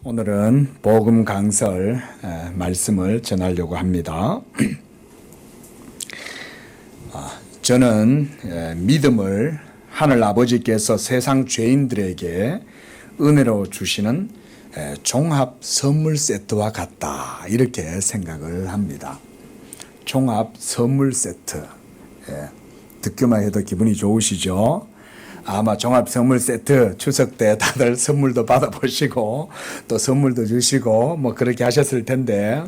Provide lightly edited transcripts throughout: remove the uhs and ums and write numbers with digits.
오늘은 복음 강설 말씀을 전하려고 합니다. 저는 믿음을 하늘 아버지께서 세상 죄인들에게 은혜로 주시는 종합 선물 세트와 같다, 이렇게 생각을 합니다. 종합 선물 세트. 듣기만 해도 기분이 좋으시죠? 아마 종합 선물 세트 추석 때 다들 선물도 받아보시고 또 선물도 주시고 뭐 그렇게 하셨을 텐데,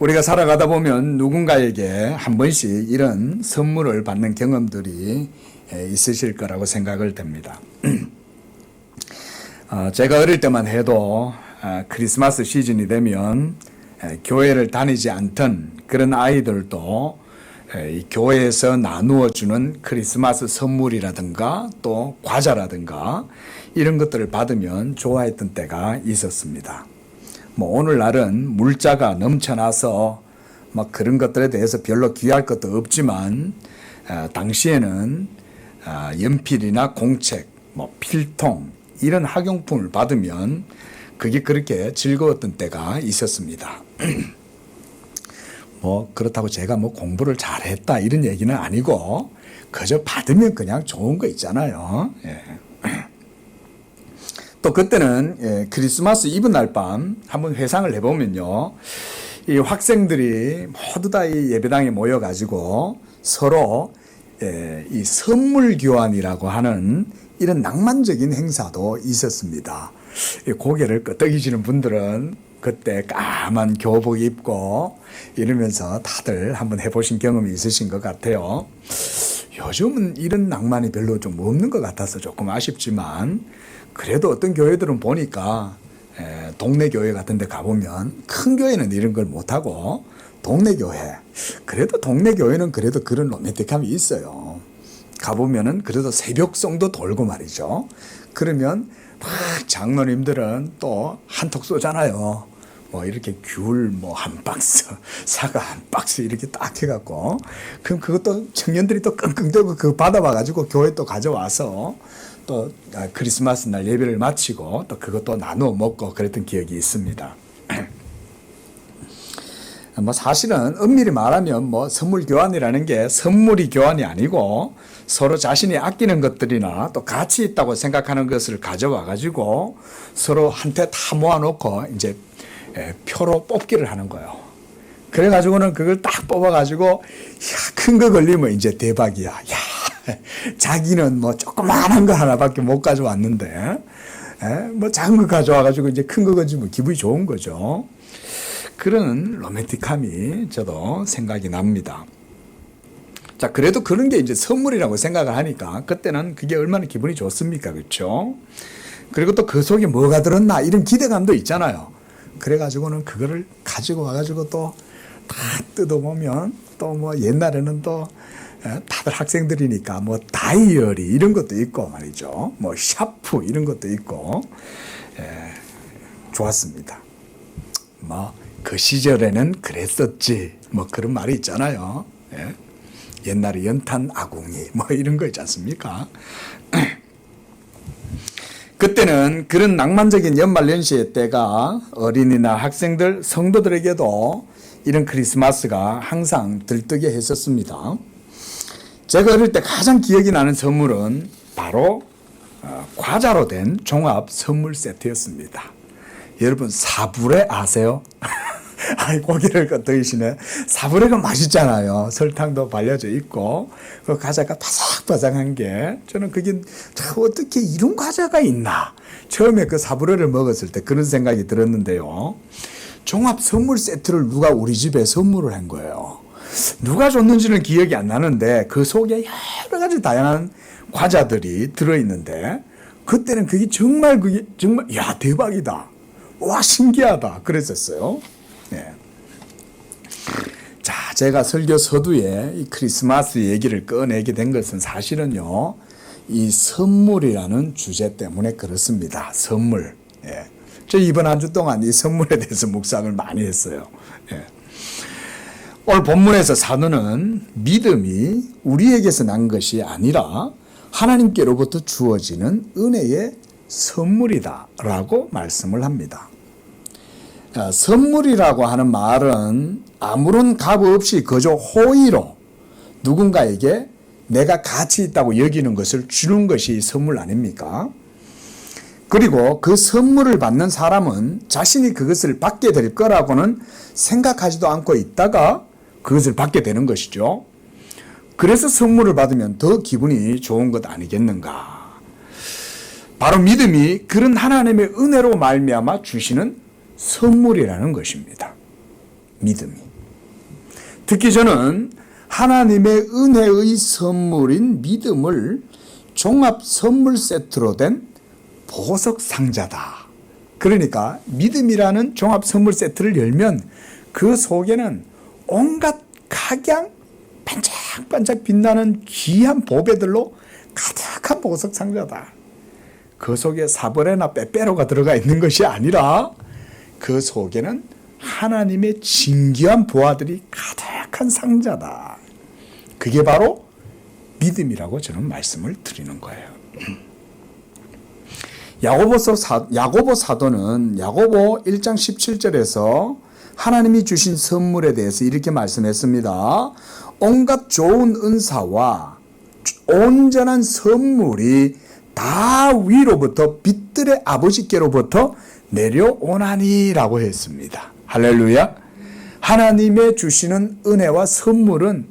우리가 살아가다 보면 누군가에게 한 번씩 이런 선물을 받는 경험들이 있으실 거라고 생각을 됩니다. 제가 어릴 때만 해도 크리스마스 시즌이 되면 교회를 다니지 않던 그런 아이들도 이 교회에서 나누어 주는 크리스마스 선물이라든가 또 과자라든가 이런 것들을 받으면 좋아했던 때가 있었습니다. 뭐 오늘날은 물자가 넘쳐나서 막 그런 것들에 대해서 별로 귀할 것도 없지만, 당시에는 연필이나 공책, 뭐 필통 이런 학용품을 받으면 그게 그렇게 즐거웠던 때가 있었습니다. 뭐 그렇다고 제가 뭐 공부를 잘했다 이런 얘기는 아니고 그저 받으면 그냥 좋은 거 있잖아요. 또 그때는 크리스마스 이브 날 밤 한번 회상을 해보면요, 이 학생들이 모두 다 이 예배당에 모여가지고 서로 이 선물 교환이라고 하는 이런 낭만적인 행사도 있었습니다. 고개를 끄덕이시는 분들은 그때 까만 교복 입고 이러면서 다들 한번 해보신 경험이 있으신 것 같아요. 요즘은 이런 낭만이 별로 좀 없는 것 같아서 조금 아쉽지만, 그래도 어떤 교회들은 보니까 동네 교회 같은 데 가보면 큰 교회는 이런 걸 못하고 동네 교회, 그래도 동네 교회는 그래도 그런 로맨틱함이 있어요. 가보면은 그래도 새벽송도 돌고 말이죠. 그러면 막 장로님들은 또 한턱 쏘잖아요. 뭐 이렇게 귤 뭐 한 박스, 사과 한 박스 이렇게 딱 해갖고, 그럼 그것도 청년들이 또 끙끙대고 그거 받아와가지고 교회 또 가져와서 또 크리스마스 날 예배를 마치고 또 그것도 나누어 먹고 그랬던 기억이 있습니다. 뭐 사실은 엄밀히 말하면 뭐 선물 교환이라는 게 선물이 교환이 아니고 서로 자신이 아끼는 것들이나 또 가치 있다고 생각하는 것을 가져와 가지고 서로 한테 다 모아놓고 이제 표로 뽑기를 하는 거예요. 그래 가지고는 그걸 딱 뽑아 가지고 큰 거 걸리면 이제 대박이야. 야, 자기는 뭐 조그마한 거 하나밖에 못 가져왔는데 뭐 작은 거 가져와 가지고 이제 큰 거 건지면 기분이 좋은 거죠. 그런 로맨틱함이 저도 생각이 납니다. 자, 그래도 그런 게 이제 선물이라고 생각을 하니까 그때는 그게 얼마나 기분이 좋습니까? 그렇죠? 그리고 또 그 속에 뭐가 들었나 이런 기대감도 있잖아요. 그래가지고는 그거를 가지고 와가지고 또 다 뜯어보면 또 뭐 옛날에는 또 다들 학생들이니까 뭐 다이어리 이런 것도 있고 말이죠. 뭐 샤프 이런 것도 있고 좋았습니다. 뭐 그 시절에는 그랬었지 뭐 그런 말이 있잖아요. 옛날에 연탄 아궁이 뭐 이런 거 있지 않습니까? 그때는 그런 낭만적인 연말연시의 때가 어린이나 학생들, 성도들에게도 이런 크리스마스가 항상 들뜨게 했었습니다. 제가 어릴 때 가장 기억이 나는 선물은 바로 과자로 된 종합 선물 세트였습니다. 여러분 사브레 아세요? 아이, 고개를 끄덕이시네. 사브레가 맛있잖아요. 설탕도 발려져 있고 그 과자가 바삭바삭한 게, 저는 그게 어떻게 이런 과자가 있나 처음에 그 사브레를 먹었을 때 그런 생각이 들었는데요. 종합 선물 세트를 누가 우리 집에 선물을 한 거예요. 누가 줬는지는 기억이 안 나는데 그 속에 여러 가지 다양한 과자들이 들어있는데, 그때는 그게 정말 야 대박이다, 와 신기하다 그랬었어요. 자, 제가 설교 서두에 이 크리스마스 얘기를 꺼내게 된 것은 사실은요, 이 선물이라는 주제 때문에 그렇습니다. 선물. 저 이번 한 주 동안 이 선물에 대해서 묵상을 많이 했어요. 오늘 본문에서 사도는 믿음이 우리에게서 난 것이 아니라 하나님께로부터 주어지는 은혜의 선물이다라고 말씀을 합니다. 선물이라고 하는 말은 아무런 값 없이 그저 호의로 누군가에게 내가 가치 있다고 여기는 것을 주는 것이 선물 아닙니까? 그리고 그 선물을 받는 사람은 자신이 그것을 받게 될 거라고는 생각하지도 않고 있다가 그것을 받게 되는 것이죠. 그래서 선물을 받으면 더 기분이 좋은 것 아니겠는가? 바로 믿음이 그런 하나님의 은혜로 말미암아 주시는 선물이라는 것입니다. 믿음이. 특히 저는 하나님의 은혜의 선물인 믿음을 종합 선물 세트로 된 보석 상자다. 그러니까 믿음이라는 종합 선물 세트를 열면 그 속에는 온갖 각양 반짝반짝 빛나는 귀한 보배들로 가득한 보석 상자다. 그 속에 사버레나 빼빼로가 들어가 있는 것이 아니라 그 속에는 하나님의 진귀한 보화들이 가득한 상자다. 그게 바로 믿음이라고 저는 말씀을 드리는 거예요. 야고보 사도는 야고보 1장 17절에서 하나님이 주신 선물에 대해서 이렇게 말씀했습니다. 온갖 좋은 은사와 온전한 선물이 다 위로부터 빛들의 아버지께로부터 내려오나니라고 했습니다. 할렐루야. 하나님의 주시는 은혜와 선물은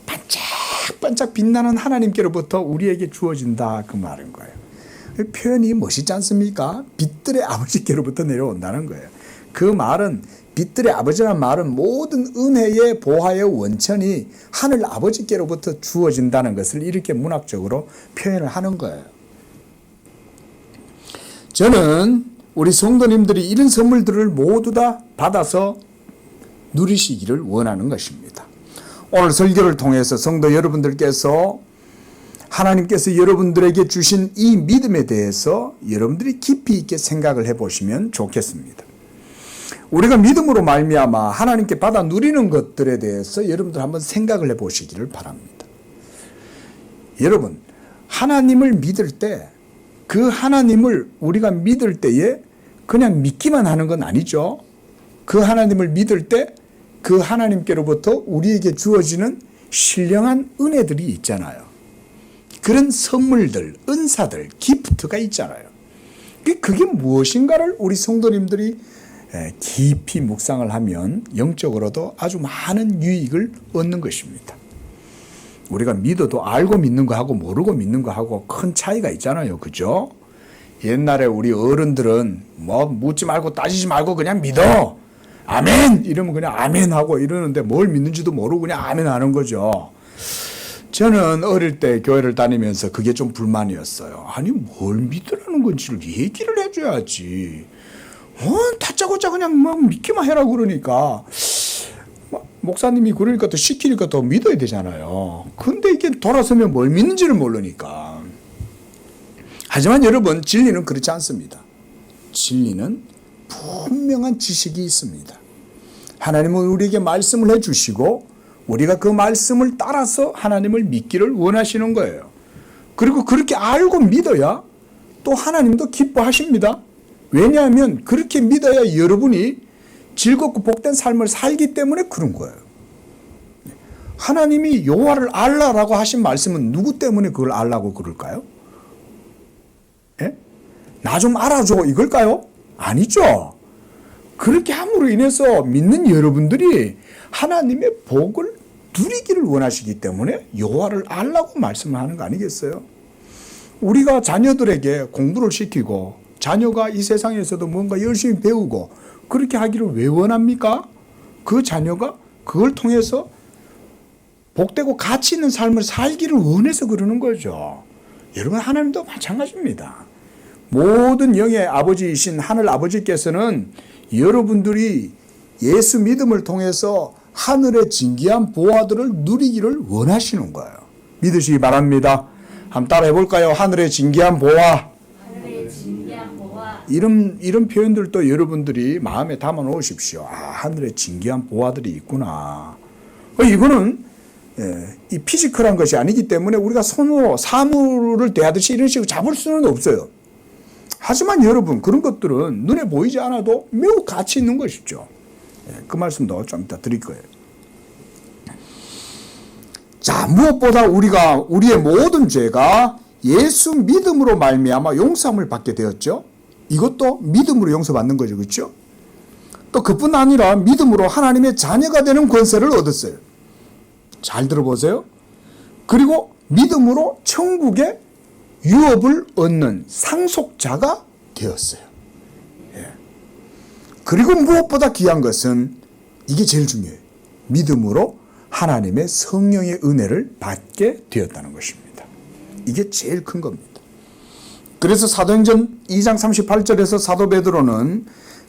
반짝반짝 빛나는 하나님께로부터 우리에게 주어진다, 그 말인 거예요. 표현이 멋있지 않습니까? 빛들의 아버지께로부터 내려온다는 거예요. 그 말은, 빛들의 아버지라는 말은 모든 은혜의 보화의 원천이 하늘 아버지께로부터 주어진다는 것을 이렇게 문학적으로 표현을 하는 거예요. 저는 우리 성도님들이 이런 선물들을 모두 다 받아서 누리시기를 원하는 것입니다. 오늘 설교를 통해서 성도 여러분들께서 하나님께서 여러분들에게 주신 이 믿음에 대해서 여러분들이 깊이 있게 생각을 해보시면 좋겠습니다. 우리가 믿음으로 말미암아 하나님께 받아 누리는 것들에 대해서 여러분들 한번 생각을 해보시기를 바랍니다. 여러분, 하나님을 믿을 때 그 하나님을 우리가 믿을 때에 그냥 믿기만 하는 건 아니죠. 그 하나님을 믿을 때 그 하나님께로부터 우리에게 주어지는 신령한 은혜들이 있잖아요. 그런 선물들, 은사들, 기프트가 있잖아요. 그게 무엇인가를 우리 성도님들이 깊이 묵상을 하면 영적으로도 아주 많은 유익을 얻는 것입니다. 우리가 믿어도 알고 믿는 거하고 모르고 믿는 거하고 큰 차이가 있잖아요. 그죠? 옛날에 우리 어른들은 뭐 묻지 말고 따지지 말고 그냥 믿어. 아멘! 이러면 그냥 아멘 하고 이러는데 뭘 믿는지도 모르고 그냥 아멘 하는 거죠. 저는 어릴 때 교회를 다니면서 그게 좀 불만이었어요. 아니, 뭘 믿으라는 건지를 얘기를 해줘야지. 다짜고짜 그냥 막 믿기만 해라 그러니까. 목사님이 그러니까 더 시키니까 더 믿어야 되잖아요. 근데 이게 돌아서면 뭘 믿는지를 모르니까. 하지만 여러분, 진리는 그렇지 않습니다. 진리는 분명한 지식이 있습니다. 하나님은 우리에게 말씀을 해주시고 우리가 그 말씀을 따라서 하나님을 믿기를 원하시는 거예요. 그리고 그렇게 알고 믿어야 또 하나님도 기뻐하십니다. 왜냐하면 그렇게 믿어야 여러분이 즐겁고 복된 삶을 살기 때문에 그런 거예요. 하나님이 여호와를 알라라고 하신 말씀은 누구 때문에 그걸 알라고 그럴까요? 예? 나 좀 알아줘 이걸까요? 아니죠. 그렇게 함으로 인해서 믿는 여러분들이 하나님의 복을 누리기를 원하시기 때문에 여호와를 알라고 말씀을 하는 거 아니겠어요? 우리가 자녀들에게 공부를 시키고 자녀가 이 세상에서도 뭔가 열심히 배우고 그렇게 하기를 왜 원합니까? 그 자녀가 그걸 통해서 복되고 가치 있는 삶을 살기를 원해서 그러는 거죠. 여러분, 하나님도 마찬가지입니다. 모든 영의 아버지이신 하늘 아버지께서는 여러분들이 예수 믿음을 통해서 하늘의 진귀한 보화들을 누리기를 원하시는 거예요. 믿으시기 바랍니다. 한번 따라 해볼까요? 하늘의 진귀한 보화. 이런 표현들도 여러분들이 마음에 담아 놓으십시오. 하늘의 진귀한 보화들이 있구나. 이거는 이 피지컬한 것이 아니기 때문에 우리가 손으로 사물을 대하듯이 이런 식으로 잡을 수는 없어요. 하지만 여러분, 그런 것들은 눈에 보이지 않아도 매우 가치 있는 것이죠. 그 말씀도 좀 이따 드릴 거예요. 자, 무엇보다 우리의 모든 죄가 예수 믿음으로 말미암아 용서함을 받게 되었죠. 이것도 믿음으로 용서받는 거죠. 그렇죠? 또 그뿐 아니라 믿음으로 하나님의 자녀가 되는 권세를 얻었어요. 잘 들어보세요. 그리고 믿음으로 천국의 유업을 얻는 상속자가 되었어요. 예. 그리고 무엇보다 귀한 것은 이게 제일 중요해요. 믿음으로 하나님의 성령의 은혜를 받게 되었다는 것입니다. 이게 제일 큰 겁니다. 그래서 사도행전 2장 38절에서 사도 베드로는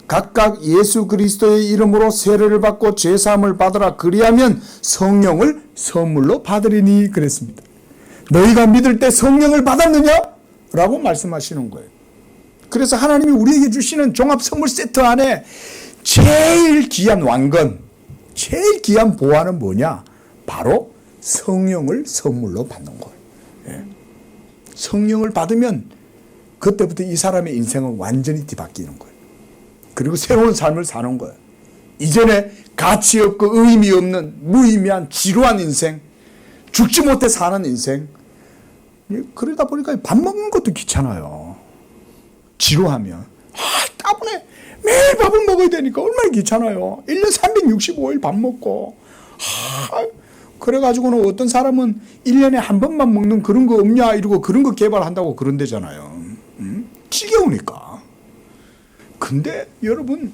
각각 예수 그리스도의 이름으로 세례를 받고 죄사함을 받으라, 그리하면 성령을 선물로 받으리니 그랬습니다. 너희가 믿을 때 성령을 받았느냐? 라고 말씀하시는 거예요. 그래서 하나님이 우리에게 주시는 종합 선물 세트 안에 제일 귀한 왕건, 제일 귀한 보화는 뭐냐? 바로 성령을 선물로 받는 거예요. 예. 성령을 받으면 그때부터 이 사람의 인생은 완전히 뒤바뀌는 거예요. 그리고 새로운 삶을 사는 거예요. 이전에 가치 없고 의미 없는 무의미한 지루한 인생, 죽지 못해 사는 인생, 그러다 보니까 밥 먹는 것도 귀찮아요. 지루하면. 따분해. 매일 밥을 먹어야 되니까 얼마나 귀찮아요. 1년 365일 밥 먹고. 그래가지고는 어떤 사람은 1년에 한 번만 먹는 그런 거 없냐 이러고 그런 거 개발한다고 그런대잖아요. 지겨우니까. 근데 여러분,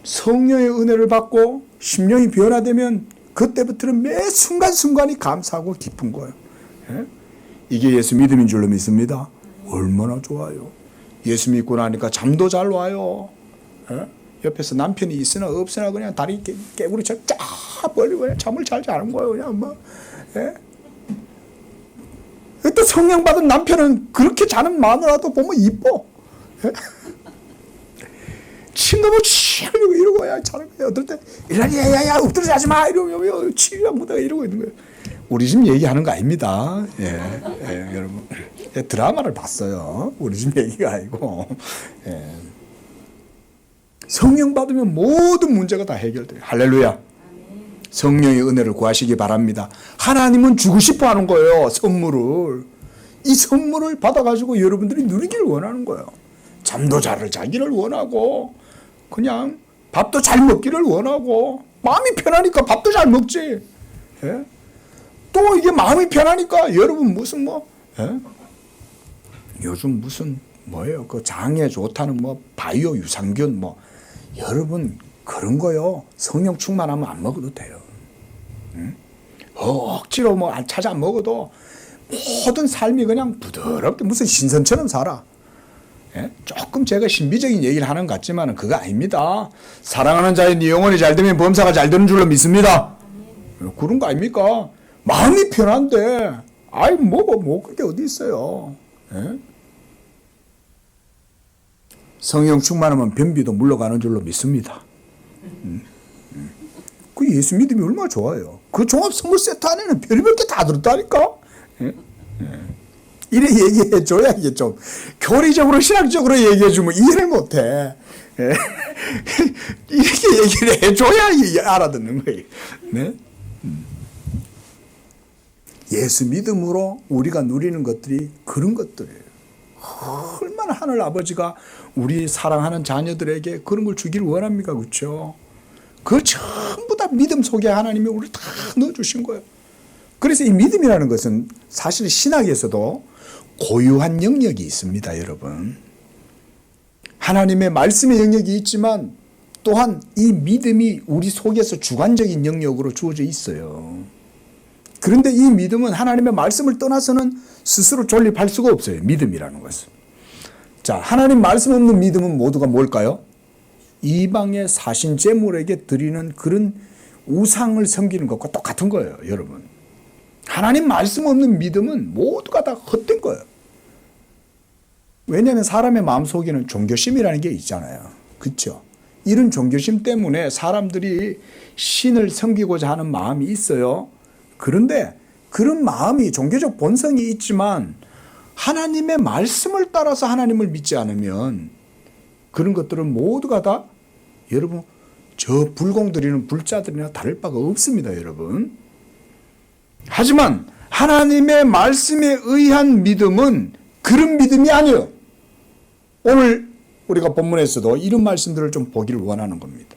성령의 은혜를 받고 심령이 변화되면 그때부터는 매 순간순간이 감사하고 기쁜 거예요. 예? 이게 예수 믿음인 줄로 믿습니다. 얼마나 좋아요. 예수 믿고 나니까 잠도 잘 와요. 예? 옆에서 남편이 있으나 없으나 그냥 다리 깨구리처럼 쫙 벌리고 그냥 잠을 잘 자는 거예요. 그냥 뭐. 예? 또 성령 받은 남편은 그렇게 자는 마누라도 보면 이뻐. 예? 침 너무 치려고 이러고 야 자는 거예요. 어떨 때 야야야 엎드려 자지 마 이러면 치가 못하가 이러고 있는 거예요. 우리 집 얘기하는 거 아닙니다. 예, 여러분 드라마를 봤어요. 우리 집 얘기가 아니고. 예. 성령 받으면 모든 문제가 다 해결돼요. 할렐루야. 성령의 은혜를 구하시기 바랍니다. 하나님은 주고 싶어 하는 거예요. 선물을. 이 선물을 받아가지고 여러분들이 누리기를 원하는 거예요. 잠도 잘 자기를 원하고 그냥 밥도 잘 먹기를 원하고 마음이 편하니까 밥도 잘 먹지. 예? 또 이게 마음이 편하니까 여러분 무슨 예? 요즘 무슨 뭐예요? 그 장에 좋다는 바이오 유산균 여러분 그런 거요. 성령 충만하면 안 먹어도 돼요. 응? 억지로 안 찾아 먹어도 모든 삶이 그냥 부드럽게 무슨 신선처럼 살아. 예? 조금 제가 신비적인 얘기를 하는 것 같지만 그거 아닙니다. 사랑하는 자의 네 영혼이 잘 되면 범사가 잘 되는 줄로 믿습니다. 그런 거 아닙니까? 마음이 편한데 뭐 그게 어디 있어요. 예? 성령 충만하면 변비도 물러가는 줄로 믿습니다. 그 예수 믿음이 얼마나 좋아요. 그 종합 선물 세트 안에는 별별 게 다 들었다니까. 예? 이래 얘기해 줘야 이게 좀 교리적으로 신학적으로 얘기해 주면 이해를 못해. 예? 이렇게 얘기를 해줘야 알아듣는 거예요. 네? 예수 믿음으로 우리가 누리는 것들이 그런 것들이에요. 얼마나 하늘 아버지가 우리 사랑하는 자녀들에게 그런 걸 주기를 원합니까? 그렇죠? 그 전부 다 믿음 속에 하나님이 우리를 다 넣어주신 거예요. 그래서 이 믿음이라는 것은 사실 신학에서도 고유한 영역이 있습니다, 여러분. 하나님의 말씀의 영역이 있지만 또한 이 믿음이 우리 속에서 주관적인 영역으로 주어져 있어요. 그런데 이 믿음은 하나님의 말씀을 떠나서는 스스로 존립할 수가 없어요. 믿음이라는 것은. 자, 하나님 말씀 없는 믿음은 모두가 뭘까요? 이방의 사신 제물에게 드리는 그런 우상을 섬기는 것과 똑같은 거예요, 여러분. 하나님 말씀 없는 믿음은 모두가 다 헛된 거예요. 왜냐하면 사람의 마음속에는 종교심이라는 게 있잖아요. 그렇죠? 이런 종교심 때문에 사람들이 신을 섬기고자 하는 마음이 있어요. 그런데 그런 마음이 종교적 본성이 있지만 하나님의 말씀을 따라서 하나님을 믿지 않으면 그런 것들은 모두가 다 여러분 저 불공들이는 불자들이나 다를 바가 없습니다, 여러분. 하지만 하나님의 말씀에 의한 믿음은 그런 믿음이 아니에요. 오늘 우리가 본문에서도 이런 말씀들을 좀 보기를 원하는 겁니다.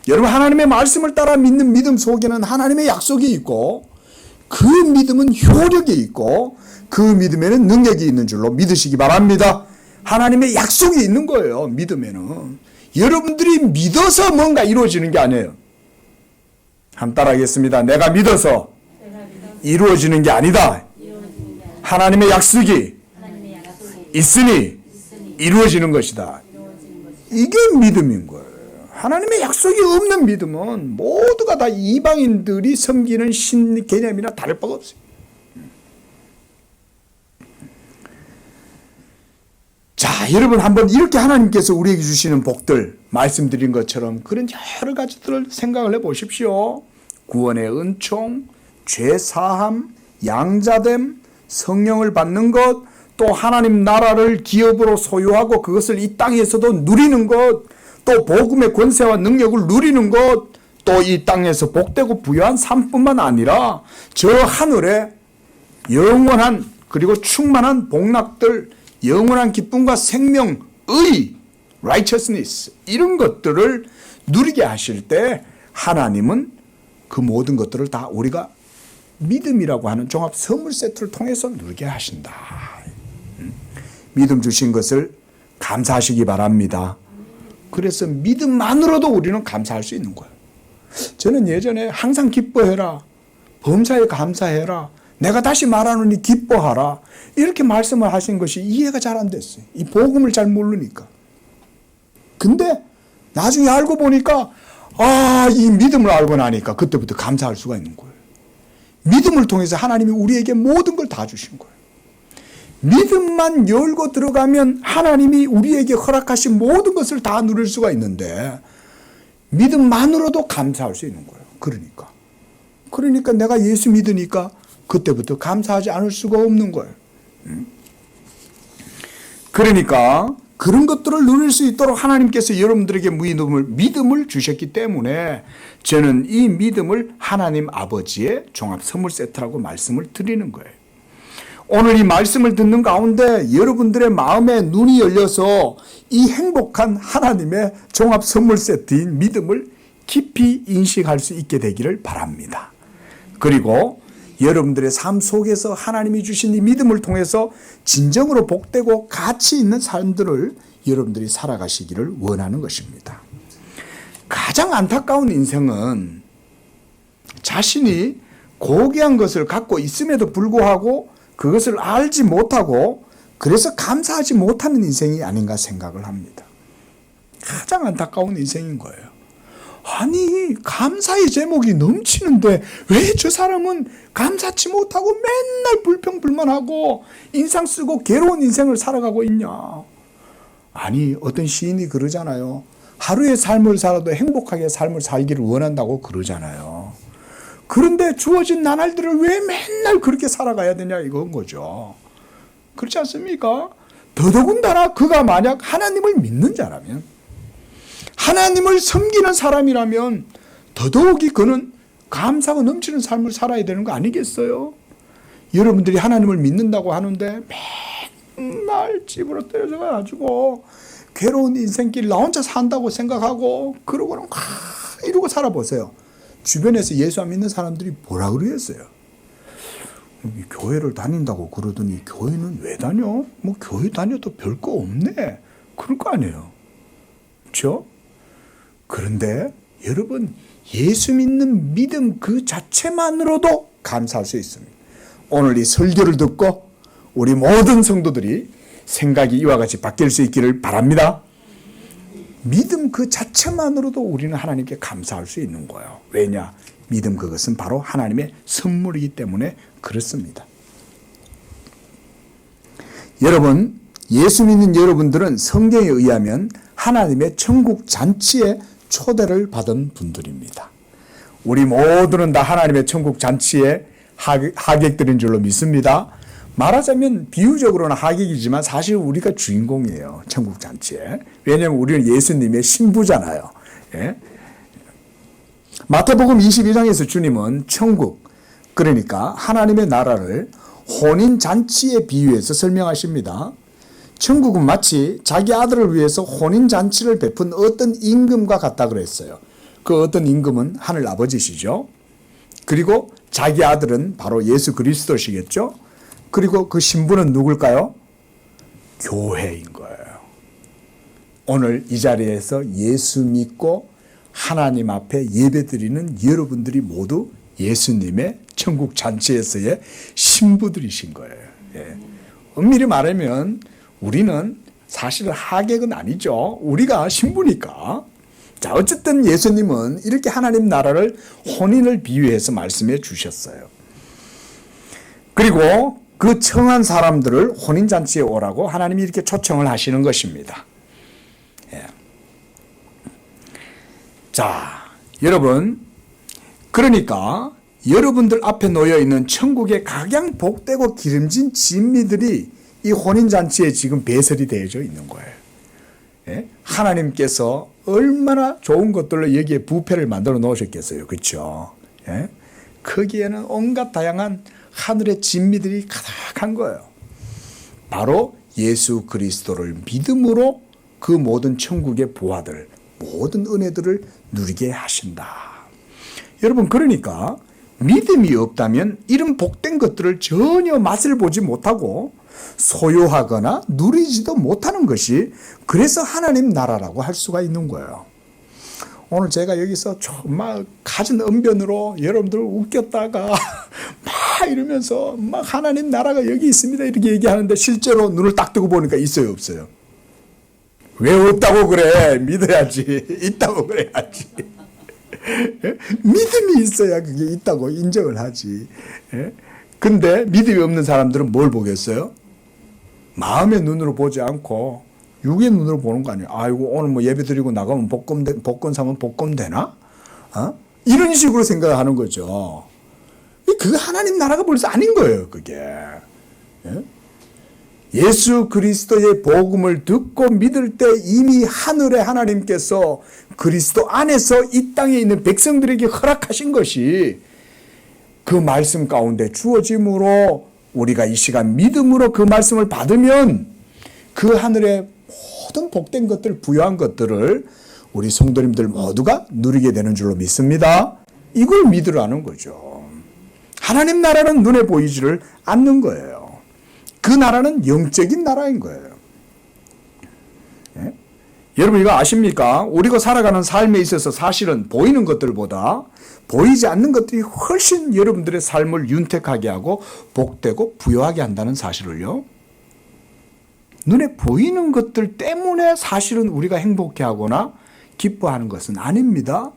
여러분, 하나님의 말씀을 따라 믿는 믿음 속에는 하나님의 약속이 있고 그 믿음은 효력이 있고 그 믿음에는 능력이 있는 줄로 믿으시기 바랍니다. 하나님의 약속이 있는 거예요, 믿음에는. 여러분들이 믿어서 뭔가 이루어지는 게 아니에요. 한번 따라하겠습니다. 내가 믿어서 이루어지는 게 아니다. 하나님의 약속이 있으니 이루어지는 것이다. 이게 믿음인 거예요. 하나님의 약속이 없는 믿음은 모두가 다 이방인들이 섬기는 신 개념이나 다를 바가 없어요. 자, 여러분 한번 이렇게 하나님께서 우리에게 주시는 복들 말씀드린 것처럼 그런 여러 가지들을 생각을 해보십시오. 구원의 은총, 죄사함, 양자됨, 성령을 받는 것, 또 하나님 나라를 기업으로 소유하고 그것을 이 땅에서도 누리는 것, 또 복음의 권세와 능력을 누리는 것, 또 이 땅에서 복되고 부유한 삶뿐만 아니라 저 하늘에 영원한 그리고 충만한 복락들, 영원한 기쁨과 생명, 의, righteousness 이런 것들을 누리게 하실 때 하나님은 그 모든 것들을 다 우리가 믿음이라고 하는 종합 선물 세트를 통해서 누리게 하신다. 믿음 주신 것을 감사하시기 바랍니다. 그래서 믿음만으로도 우리는 감사할 수 있는 거예요. 저는 예전에 항상 기뻐해라, 범사에 감사해라, 내가 다시 말하노니 기뻐하라 이렇게 말씀을 하신 것이 이해가 잘 안 됐어요. 이 복음을 잘 모르니까. 근데 나중에 알고 보니까 이 믿음을 알고 나니까 그때부터 감사할 수가 있는 거예요. 믿음을 통해서 하나님이 우리에게 모든 걸 다 주신 거예요. 믿음만 열고 들어가면 하나님이 우리에게 허락하신 모든 것을 다 누릴 수가 있는데 믿음만으로도 감사할 수 있는 거예요. 그러니까 내가 예수 믿으니까 그때부터 감사하지 않을 수가 없는 거예요. 그러니까 그런 것들을 누릴 수 있도록 하나님께서 여러분들에게 믿음을 주셨기 때문에 저는 이 믿음을 하나님 아버지의 종합 선물 세트라고 말씀을 드리는 거예요. 오늘 이 말씀을 듣는 가운데 여러분들의 마음에 눈이 열려서 이 행복한 하나님의 종합 선물 세트인 믿음을 깊이 인식할 수 있게 되기를 바랍니다. 그리고 여러분들의 삶 속에서 하나님이 주신 이 믿음을 통해서 진정으로 복되고 가치 있는 삶들을 여러분들이 살아가시기를 원하는 것입니다. 가장 안타까운 인생은 자신이 고귀한 것을 갖고 있음에도 불구하고 그것을 알지 못하고 그래서 감사하지 못하는 인생이 아닌가 생각을 합니다. 가장 안타까운 인생인 거예요. 아니, 감사의 제목이 넘치는데 왜 저 사람은 감사치 못하고 맨날 불평불만하고 인상 쓰고 괴로운 인생을 살아가고 있냐. 아니, 어떤 시인이 그러잖아요. 하루의 삶을 살아도 행복하게 삶을 살기를 원한다고 그러잖아요. 그런데 주어진 나날들을 왜 맨날 그렇게 살아가야 되냐 이건 거죠. 그렇지 않습니까? 더더군다나 그가 만약 하나님을 믿는 자라면, 하나님을 섬기는 사람이라면 더더욱이 그는 감사가 넘치는 삶을 살아야 되는 거 아니겠어요? 여러분들이 하나님을 믿는다고 하는데 맨날 집으로 떨어져 가지고 괴로운 인생길 나 혼자 산다고 생각하고 그러고는 이러고 살아보세요. 주변에서 예수 안 믿는 사람들이 뭐라 그러겠어요? 교회를 다닌다고 그러더니 교회는 왜 다녀? 뭐 교회 다녀도 별거 없네. 그럴 거 아니에요. 그렇죠? 그런데 여러분, 예수 믿는 믿음 그 자체만으로도 감사할 수 있습니다. 오늘 이 설교를 듣고 우리 모든 성도들이 생각이 이와 같이 바뀔 수 있기를 바랍니다. 믿음 그 자체만으로도 우리는 하나님께 감사할 수 있는 거예요. 왜냐? 믿음 그것은 바로 하나님의 선물이기 때문에 그렇습니다. 여러분, 예수 믿는 여러분들은 성경에 의하면 하나님의 천국 잔치에 초대를 받은 분들입니다. 우리 모두는 다 하나님의 천국 잔치에 하객들인 줄로 믿습니다. 말하자면 비유적으로는 하객이지만 사실 우리가 주인공이에요. 천국 잔치에. 왜냐하면 우리는 예수님의 신부잖아요. 예? 마태복음 22장에서 주님은 천국, 그러니까 하나님의 나라를 혼인잔치에 비유해서 설명하십니다. 천국은 마치 자기 아들을 위해서 혼인잔치를 베푼 어떤 임금과 같다 그랬어요. 그 어떤 임금은 하늘 아버지시죠. 그리고 자기 아들은 바로 예수 그리스도시겠죠. 그리고 그 신부는 누굴까요? 교회인 거예요. 오늘 이 자리에서 예수 믿고 하나님 앞에 예배드리는 여러분들이 모두 예수님의 천국 잔치에서의 신부들이신 거예요. 예. 엄밀히 말하면 우리는 사실 하객은 아니죠. 우리가 신부니까. 자, 어쨌든 예수님은 이렇게 하나님 나라를 혼인을 비유해서 말씀해 주셨어요. 그리고 그 청한 사람들을 혼인잔치에 오라고 하나님이 이렇게 초청을 하시는 것입니다. 예. 자, 여러분, 그러니까 여러분들 앞에 놓여 있는 천국의 각양 복되고 기름진 진미들이 이 혼인잔치에 지금 배설이 되어져 있는 거예요. 예? 하나님께서 얼마나 좋은 것들로 여기에 부패를 만들어 놓으셨겠어요. 그렇죠? 예? 거기에는 온갖 다양한 하늘의 진미들이 가득한 거예요. 바로 예수 그리스도를 믿음으로 그 모든 천국의 보화들, 모든 은혜들을 누리게 하신다. 여러분, 그러니까 믿음이 없다면 이런 복된 것들을 전혀 맛을 보지 못하고 소유하거나 누리지도 못하는 것이 그래서 하나님 나라라고 할 수가 있는 거예요. 오늘 제가 여기서 정말 갖은 언변으로 여러분들 웃겼다가 막 이러면서 막 하나님 나라가 여기 있습니다 이렇게 얘기하는데 실제로 눈을 딱 뜨고 보니까 있어요, 없어요? 왜 없다고 그래? 믿어야지. 있다고 그래야지. 믿음이 있어야 그게 있다고 인정을 하지. 근데 믿음이 없는 사람들은 뭘 보겠어요? 마음의 눈으로 보지 않고 육의 눈으로 보는 거 아니에요. 아이고, 오늘 뭐 예배 드리고 나가면 복권 사면 복권 되나? 이런 식으로 생각하는 거죠. 그게 하나님 나라가 벌써 아닌 거예요, 그게. 예수 그리스도의 복음을 듣고 믿을 때 이미 하늘의 하나님께서 그리스도 안에서 이 땅에 있는 백성들에게 허락하신 것이 그 말씀 가운데 주어짐으로 우리가 이 시간 믿음으로 그 말씀을 받으면 그 하늘의 모든 복된 것들, 부여한 것들을 우리 성도님들 모두가 누리게 되는 줄로 믿습니다. 이걸 믿으라는 거죠. 하나님 나라는 눈에 보이지를 않는 거예요. 그 나라는 영적인 나라인 거예요. 예? 여러분 이거 아십니까? 우리가 살아가는 삶에 있어서 사실은 보이는 것들보다 보이지 않는 것들이 훨씬 여러분들의 삶을 윤택하게 하고 복되고 부여하게 한다는 사실을요. 눈에 보이는 것들 때문에 사실은 우리가 행복해하거나 기뻐하는 것은 아닙니다.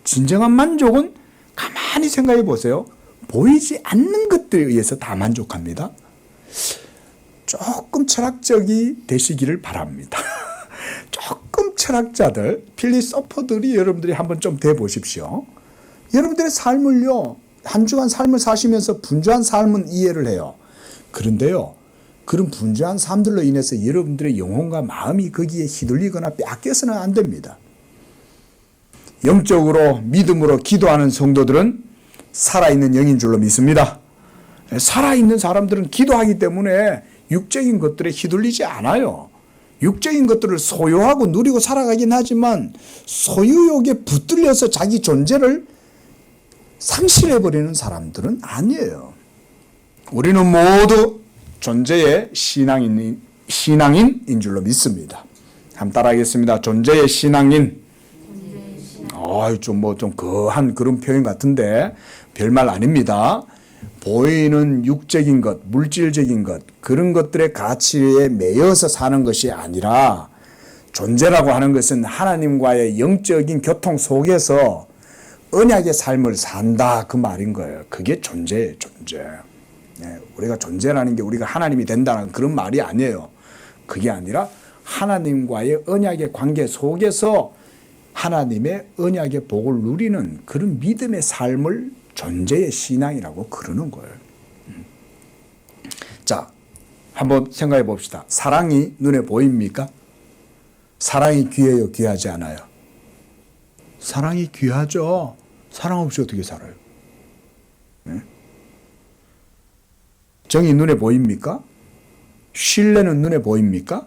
진정한 만족은 가만히 생각해 보세요. 보이지 않는 것들에 의해서 다 만족합니다. 조금 철학적이 되시기를 바랍니다. 조금 철학자들, 필리소퍼들이 여러분들이 한번 좀 돼 보십시오. 여러분들의 삶을요, 한 주간 삶을 사시면서 분주한 삶은 이해를 해요. 그런데요, 그런 분주한 삶들로 인해서 여러분들의 영혼과 마음이 거기에 휘둘리거나 빼앗겨서는 안 됩니다. 영적으로 믿음으로 기도하는 성도들은 살아있는 영인 줄로 믿습니다. 살아있는 사람들은 기도하기 때문에 육적인 것들에 휘둘리지 않아요. 육적인 것들을 소유하고 누리고 살아가긴 하지만 소유욕에 붙들려서 자기 존재를 상실해버리는 사람들은 아니에요. 우리는 모두 존재의 신앙인인 줄로 믿습니다. 한번 따라하겠습니다. 존재의 신앙인. 좀 거한 그런 표현 같은데 별말 아닙니다. 보이는 육적인 것, 물질적인 것, 그런 것들의 가치에 매여서 사는 것이 아니라 존재라고 하는 것은 하나님과의 영적인 교통 속에서 언약의 삶을 산다 그 말인 거예요. 그게 존재예요, 존재. 우리가 존재라는 게 우리가 하나님이 된다는 그런 말이 아니에요. 그게 아니라 하나님과의 언약의 관계 속에서 하나님의 언약의 복을 누리는 그런 믿음의 삶을 존재의 신앙이라고 그러는 거예요. 자, 한번 생각해 봅시다. 사랑이 눈에 보입니까? 사랑이 귀해요? 귀하지 않아요? 사랑이 귀하죠. 사랑 없이 어떻게 살아요? 네? 정이 눈에 보입니까? 신뢰는 눈에 보입니까?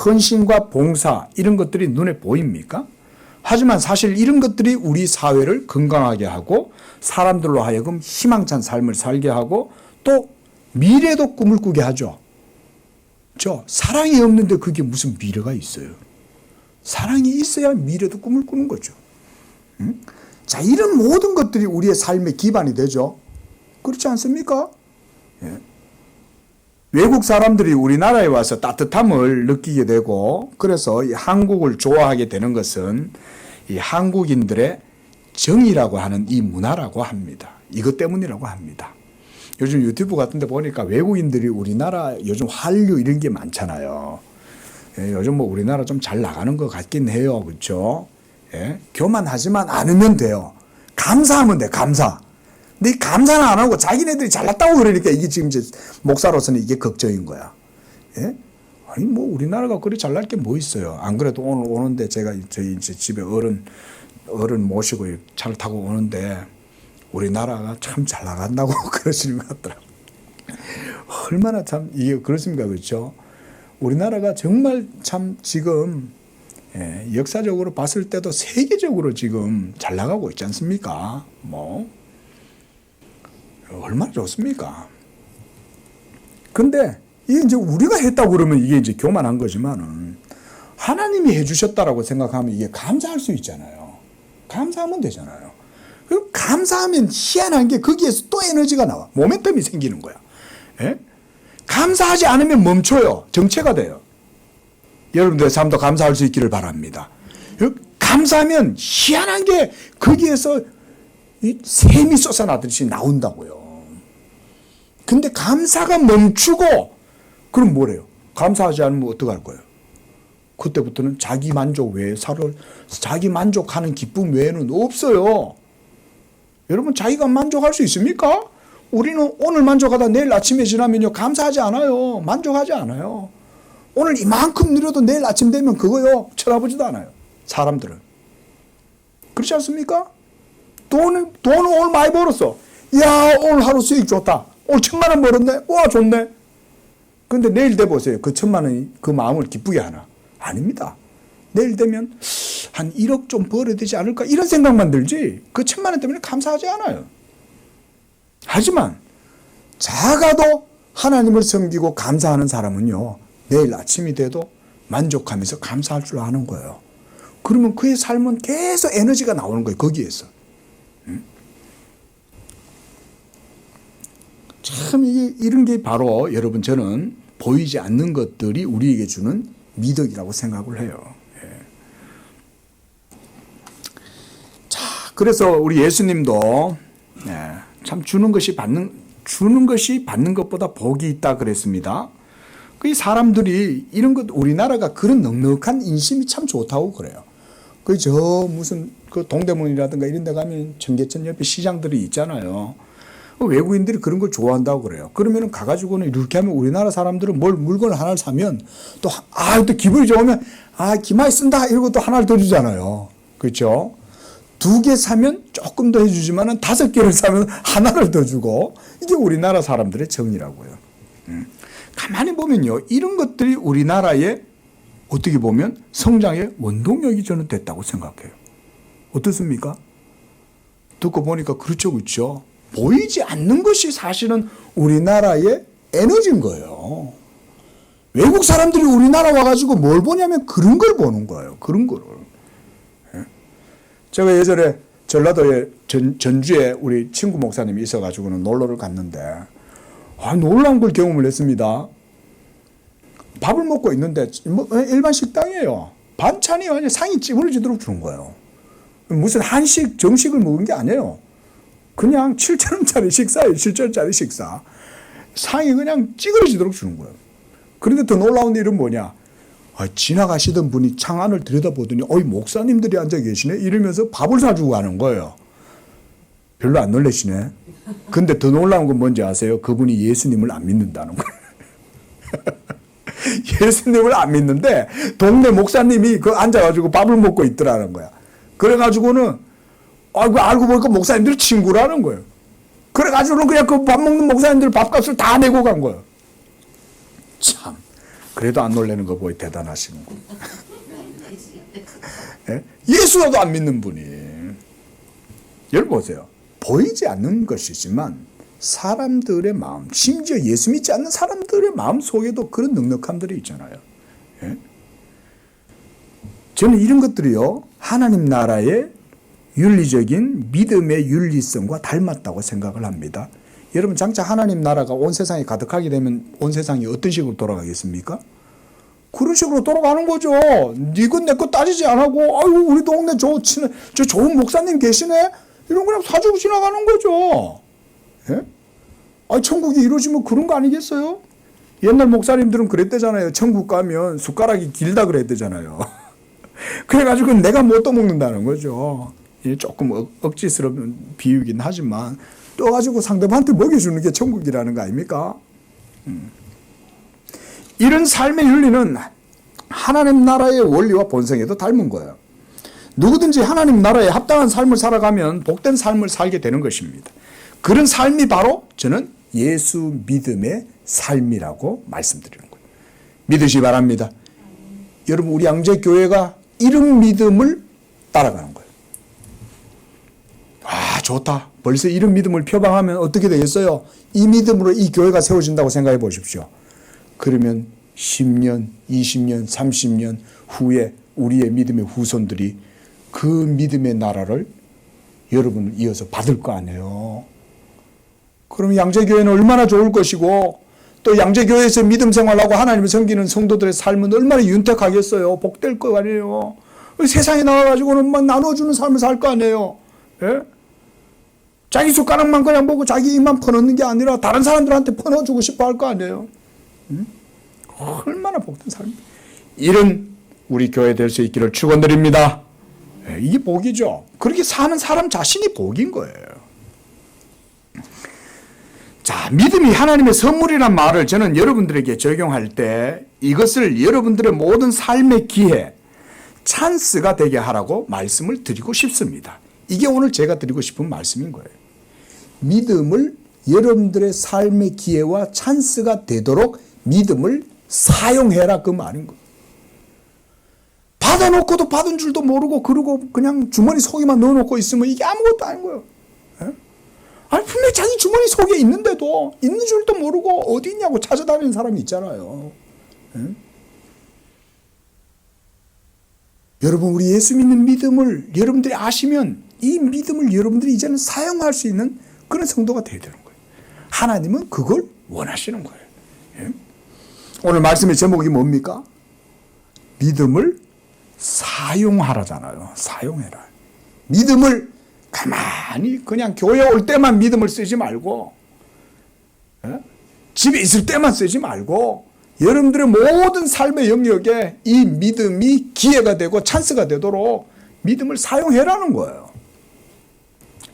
헌신과 봉사 이런 것들이 눈에 보입니까? 하지만 사실 이런 것들이 우리 사회를 건강하게 하고 사람들로 하여금 희망찬 삶을 살게 하고 또 미래도 꿈을 꾸게 하죠. 사랑이 없는데 그게 무슨 미래가 있어요? 사랑이 있어야 미래도 꿈을 꾸는 거죠. 자, 이런 모든 것들이 우리의 삶의 기반이 되죠. 그렇지 않습니까? 예. 외국 사람들이 우리나라에 와서 따뜻함을 느끼게 되고 그래서 이 한국을 좋아하게 되는 것은 이 한국인들의 정이라고 하는 이 문화라고 합니다. 이것 때문이라고 합니다. 요즘 유튜브 같은 데 보니까 외국인들이 우리나라 요즘 한류 이런 게 많잖아요. 예, 요즘 뭐 우리나라 좀 잘 나가는 것 같긴 해요. 그렇죠? 예, 교만하지만 않으면 돼요. 감사하면 돼, 감사. 근데 이 감사는 안 하고 자기네들이 잘났다고 그러니까 이게 지금 이제 목사로서는 이게 걱정인 거야. 예? 아니 뭐 우리나라가 그리 잘날 게 뭐 있어요. 안 그래도 오늘 오는데 제가 저희 이제 집에 어른 모시고 차를 타고 오는데 우리나라가 참 잘 나간다고 그러시는 것 같더라고요. 얼마나 참 이게 그렇습니까, 그렇죠? 우리나라가 정말 참 지금 역사적으로 봤을 때도 세계적으로 지금 잘 나가고 있지 않습니까? 뭐 얼마나 좋습니까? 근데 이게 이제 우리가 했다고 그러면 이게 이제 교만한 거지만은 하나님이 해주셨다라고 생각하면 이게 감사할 수 있잖아요. 감사하면 되잖아요. 그럼 감사하면 희한한 게 거기에서 또 에너지가 나와. 모멘텀이 생기는 거야. 예? 감사하지 않으면 멈춰요. 정체가 돼요. 여러분들의 삶도 감사할 수 있기를 바랍니다. 감사하면 희한한 게 거기에서 샘이 솟아나듯이 나온다고요. 근데 감사가 멈추고 그럼 뭐래요? 감사하지 않으면 어떡할 거예요? 그때부터는 자기 만족 외에 자기 만족하는 기쁨 외에는 없어요. 여러분 자기가 만족할 수 있습니까? 우리는 오늘 만족하다 내일 아침에 지나면요 감사하지 않아요. 만족하지 않아요. 오늘 이만큼 누려도 내일 아침 되면 그거요 쳐다보지도 않아요. 사람들은. 그렇지 않습니까? 돈을 오늘 많이 벌었어. 야 오늘 하루 수익 좋다. 오늘 1,000,000원 벌었네. 와 좋네. 근데 내일 돼 보세요. 그 1,000,000원이 그 마음을 기쁘게 하나? 아닙니다. 내일 되면 한 1억 좀 벌어야 되지 않을까 이런 생각만 들지 그 1,000,000원 때문에 감사하지 않아요. 하지만 작아도 하나님을 섬기고 감사하는 사람은요 내일 아침이 돼도 만족하면서 감사할 줄 아는 거예요. 그러면 그의 삶은 계속 에너지가 나오는 거예요. 거기에서. 참 이런 게 바로 여러분 저는 보이지 않는 것들이 우리에게 주는 미덕이라고 생각을 해요. 예. 자, 그래서 우리 예수님도 참 주는 것이 받는 것보다 복이 있다 그랬습니다. 그 사람들이 이런 것 우리나라가 그런 넉넉한 인심이 참 좋다고 그래요. 그 무슨 그 동대문이라든가 이런 데 가면 청계천 옆에 시장들이 있잖아요. 외국인들이 그런 걸 좋아한다고 그래요. 그러면 가가지고는 이렇게 하면 우리나라 사람들은 물건을 하나를 사면 또 기분이 좋으면 기마이 쓴다 이러고 또 하나를 더 주잖아요. 그렇죠? 2개 사면 조금 더 해주지만은 5개를 사면 하나를 더 주고 이게 우리나라 사람들의 정이라고요. 가만히 보면요. 이런 것들이 우리나라의 어떻게 보면 성장의 원동력이 저는 됐다고 생각해요. 어떻습니까? 듣고 보니까 그렇죠. 그렇죠. 보이지 않는 것이 사실은 우리나라의 에너지인 거예요. 외국 사람들이 우리나라 와가지고 뭘 보냐면 그런 걸 보는 거예요. 그런 거를. 제가 예전에 전라도에 전주에 우리 친구 목사님이 있어가지고는 놀러를 갔는데 놀라운 걸 경험을 했습니다. 밥을 먹고 있는데 일반 식당이에요. 반찬이 완전 상이 찌그러지도록 주는 거예요. 무슨 한식 정식을 먹은 게 아니에요. 그냥 7,000원짜리 식사예요. 7,000원짜리 식사. 상이 그냥 찌그러지도록 주는 거예요. 그런데 더 놀라운 일은 뭐냐. 지나가시던 분이 창 안을 들여다보더니 목사님들이 앉아 계시네 이러면서 밥을 사주고 가는 거예요. 별로 안 놀라시네. 근데 더 놀라운 건 뭔지 아세요? 그분이 예수님을 안 믿는다는 거예요. 예수님을 안 믿는데 동네 목사님이 그 앉아가지고 밥을 먹고 있더라는 거야. 그래가지고는 알고 보니까 목사님들 친구라는 거예요. 그래가지고는 그냥 그 밥 먹는 목사님들 밥값을 다 내고 간 거예요. 참, 그래도 안 놀라는 거 보이 대단하시는 거. 예? 예수라도 안 믿는 분이. 여러분 보세요. 보이지 않는 것이지만 사람들의 마음, 심지어 예수 믿지 않는 사람들의 마음 속에도 그런 넉넉함들이 있잖아요. 예? 저는 이런 것들이요, 하나님 나라의 윤리적인 믿음의 윤리성과 닮았다고 생각을 합니다. 여러분, 장차 하나님 나라가 온 세상에 가득하게 되면 온 세상이 어떤 식으로 돌아가겠습니까? 그런 식으로 돌아가는 거죠. 니건 내 거 따지지 안 하고, 아유, 우리 동네 저 좋은 목사님 계시네? 이런 그냥 사주고 지나가는 거죠. 예? 천국이 이루어지면 그런 거 아니겠어요? 옛날 목사님들은 그랬대잖아요. 천국 가면 숟가락이 길다 그랬대잖아요. 그래가지고 내가 못 떠먹는다는 거죠. 조금 억지스러운 비유긴 하지만 떠가지고 상대방한테 먹여주는 게 천국이라는 거 아닙니까? 이런 삶의 윤리는 하나님 나라의 원리와 본성에도 닮은 거예요. 누구든지 하나님 나라에 합당한 삶을 살아가면 복된 삶을 살게 되는 것입니다. 그런 삶이 바로 저는 예수 믿음의 삶이라고 말씀드리는 거예요. 믿으시 바랍니다. 여러분, 우리 양재교회가 이런 믿음을 따라가는 거예요. 좋다. 벌써 이런 믿음을 표방하면 어떻게 되겠어요? 이 믿음으로 이 교회가 세워진다고 생각해 보십시오. 그러면 10년, 20년, 30년 후에 우리의 믿음의 후손들이 그 믿음의 나라를 여러분을 이어서 받을 거 아니에요. 그럼 양재교회는 얼마나 좋을 것이고, 또 양재교회에서 믿음 생활하고 하나님을 섬기는 성도들의 삶은 얼마나 윤택하겠어요. 복될 거 아니에요. 세상에 나와가지고는 막 나눠주는 삶을 살 거 아니에요. 예? 자기 숟가락만 그냥 보고 자기 입만 퍼넣는 게 아니라 다른 사람들한테 퍼넣어주고 싶어 할 거 아니에요. 얼마나 복된 삶. 이런 우리 교회 될 수 있기를 축원드립니다. 이게 복이죠. 그렇게 사는 사람 자신이 복인 거예요. 자, 믿음이 하나님의 선물이란 말을 저는 여러분들에게 적용할 때 이것을 여러분들의 모든 삶의 기회, 찬스가 되게 하라고 말씀을 드리고 싶습니다. 이게 오늘 제가 드리고 싶은 말씀인 거예요. 믿음을 여러분들의 삶의 기회와 찬스가 되도록 믿음을 사용해라, 그 말인 거예요. 받아놓고도 받은 줄도 모르고 그러고 그냥 주머니 속에만 넣어놓고 있으면 이게 아무것도 아닌 거예요. 분명히 자기 주머니 속에 있는데도 있는 줄도 모르고 어디 있냐고 찾아다니는 사람이 있잖아요. 여러분, 우리 예수 믿는 믿음을 여러분들이 아시면 이 믿음을 여러분들이 이제는 사용할 수 있는 그런 성도가 되어야 되는 거예요. 하나님은 그걸 원하시는 거예요. 오늘 말씀의 제목이 뭡니까? 믿음을 사용하라잖아요. 사용해라. 믿음을 가만히 그냥 교회 올 때만 믿음을 쓰지 말고, 집에 있을 때만 쓰지 말고, 여러분들의 모든 삶의 영역에 이 믿음이 기회가 되고 찬스가 되도록 믿음을 사용해라는 거예요.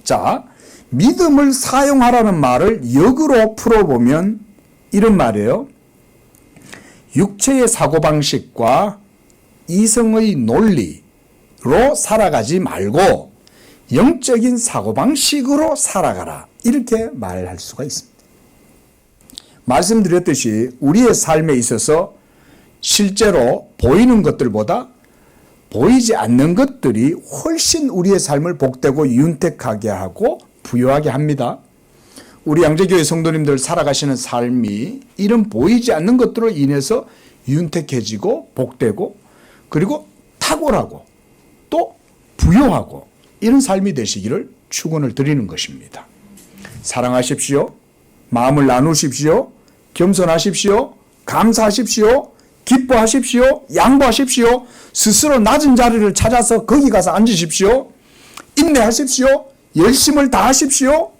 자, 믿음을 사용하라는 말을 역으로 풀어보면 이런 말이에요. 육체의 사고방식과 이성의 논리로 살아가지 말고 영적인 사고방식으로 살아가라, 이렇게 말할 수가 있습니다. 말씀드렸듯이 우리의 삶에 있어서 실제로 보이는 것들보다 보이지 않는 것들이 훨씬 우리의 삶을 복되고 윤택하게 하고 부유하게 합니다. 우리 양재교회 성도님들 살아가시는 삶이 이런 보이지 않는 것들로 인해서 윤택해지고 복되고 그리고 탁월하고 또 부유하고 이런 삶이 되시기를 축원을 드리는 것입니다. 사랑하십시오. 마음을 나누십시오. 겸손하십시오. 감사하십시오. 기뻐하십시오. 양보하십시오. 스스로 낮은 자리를 찾아서 거기 가서 앉으십시오. 인내하십시오. 열심을 다하십시오.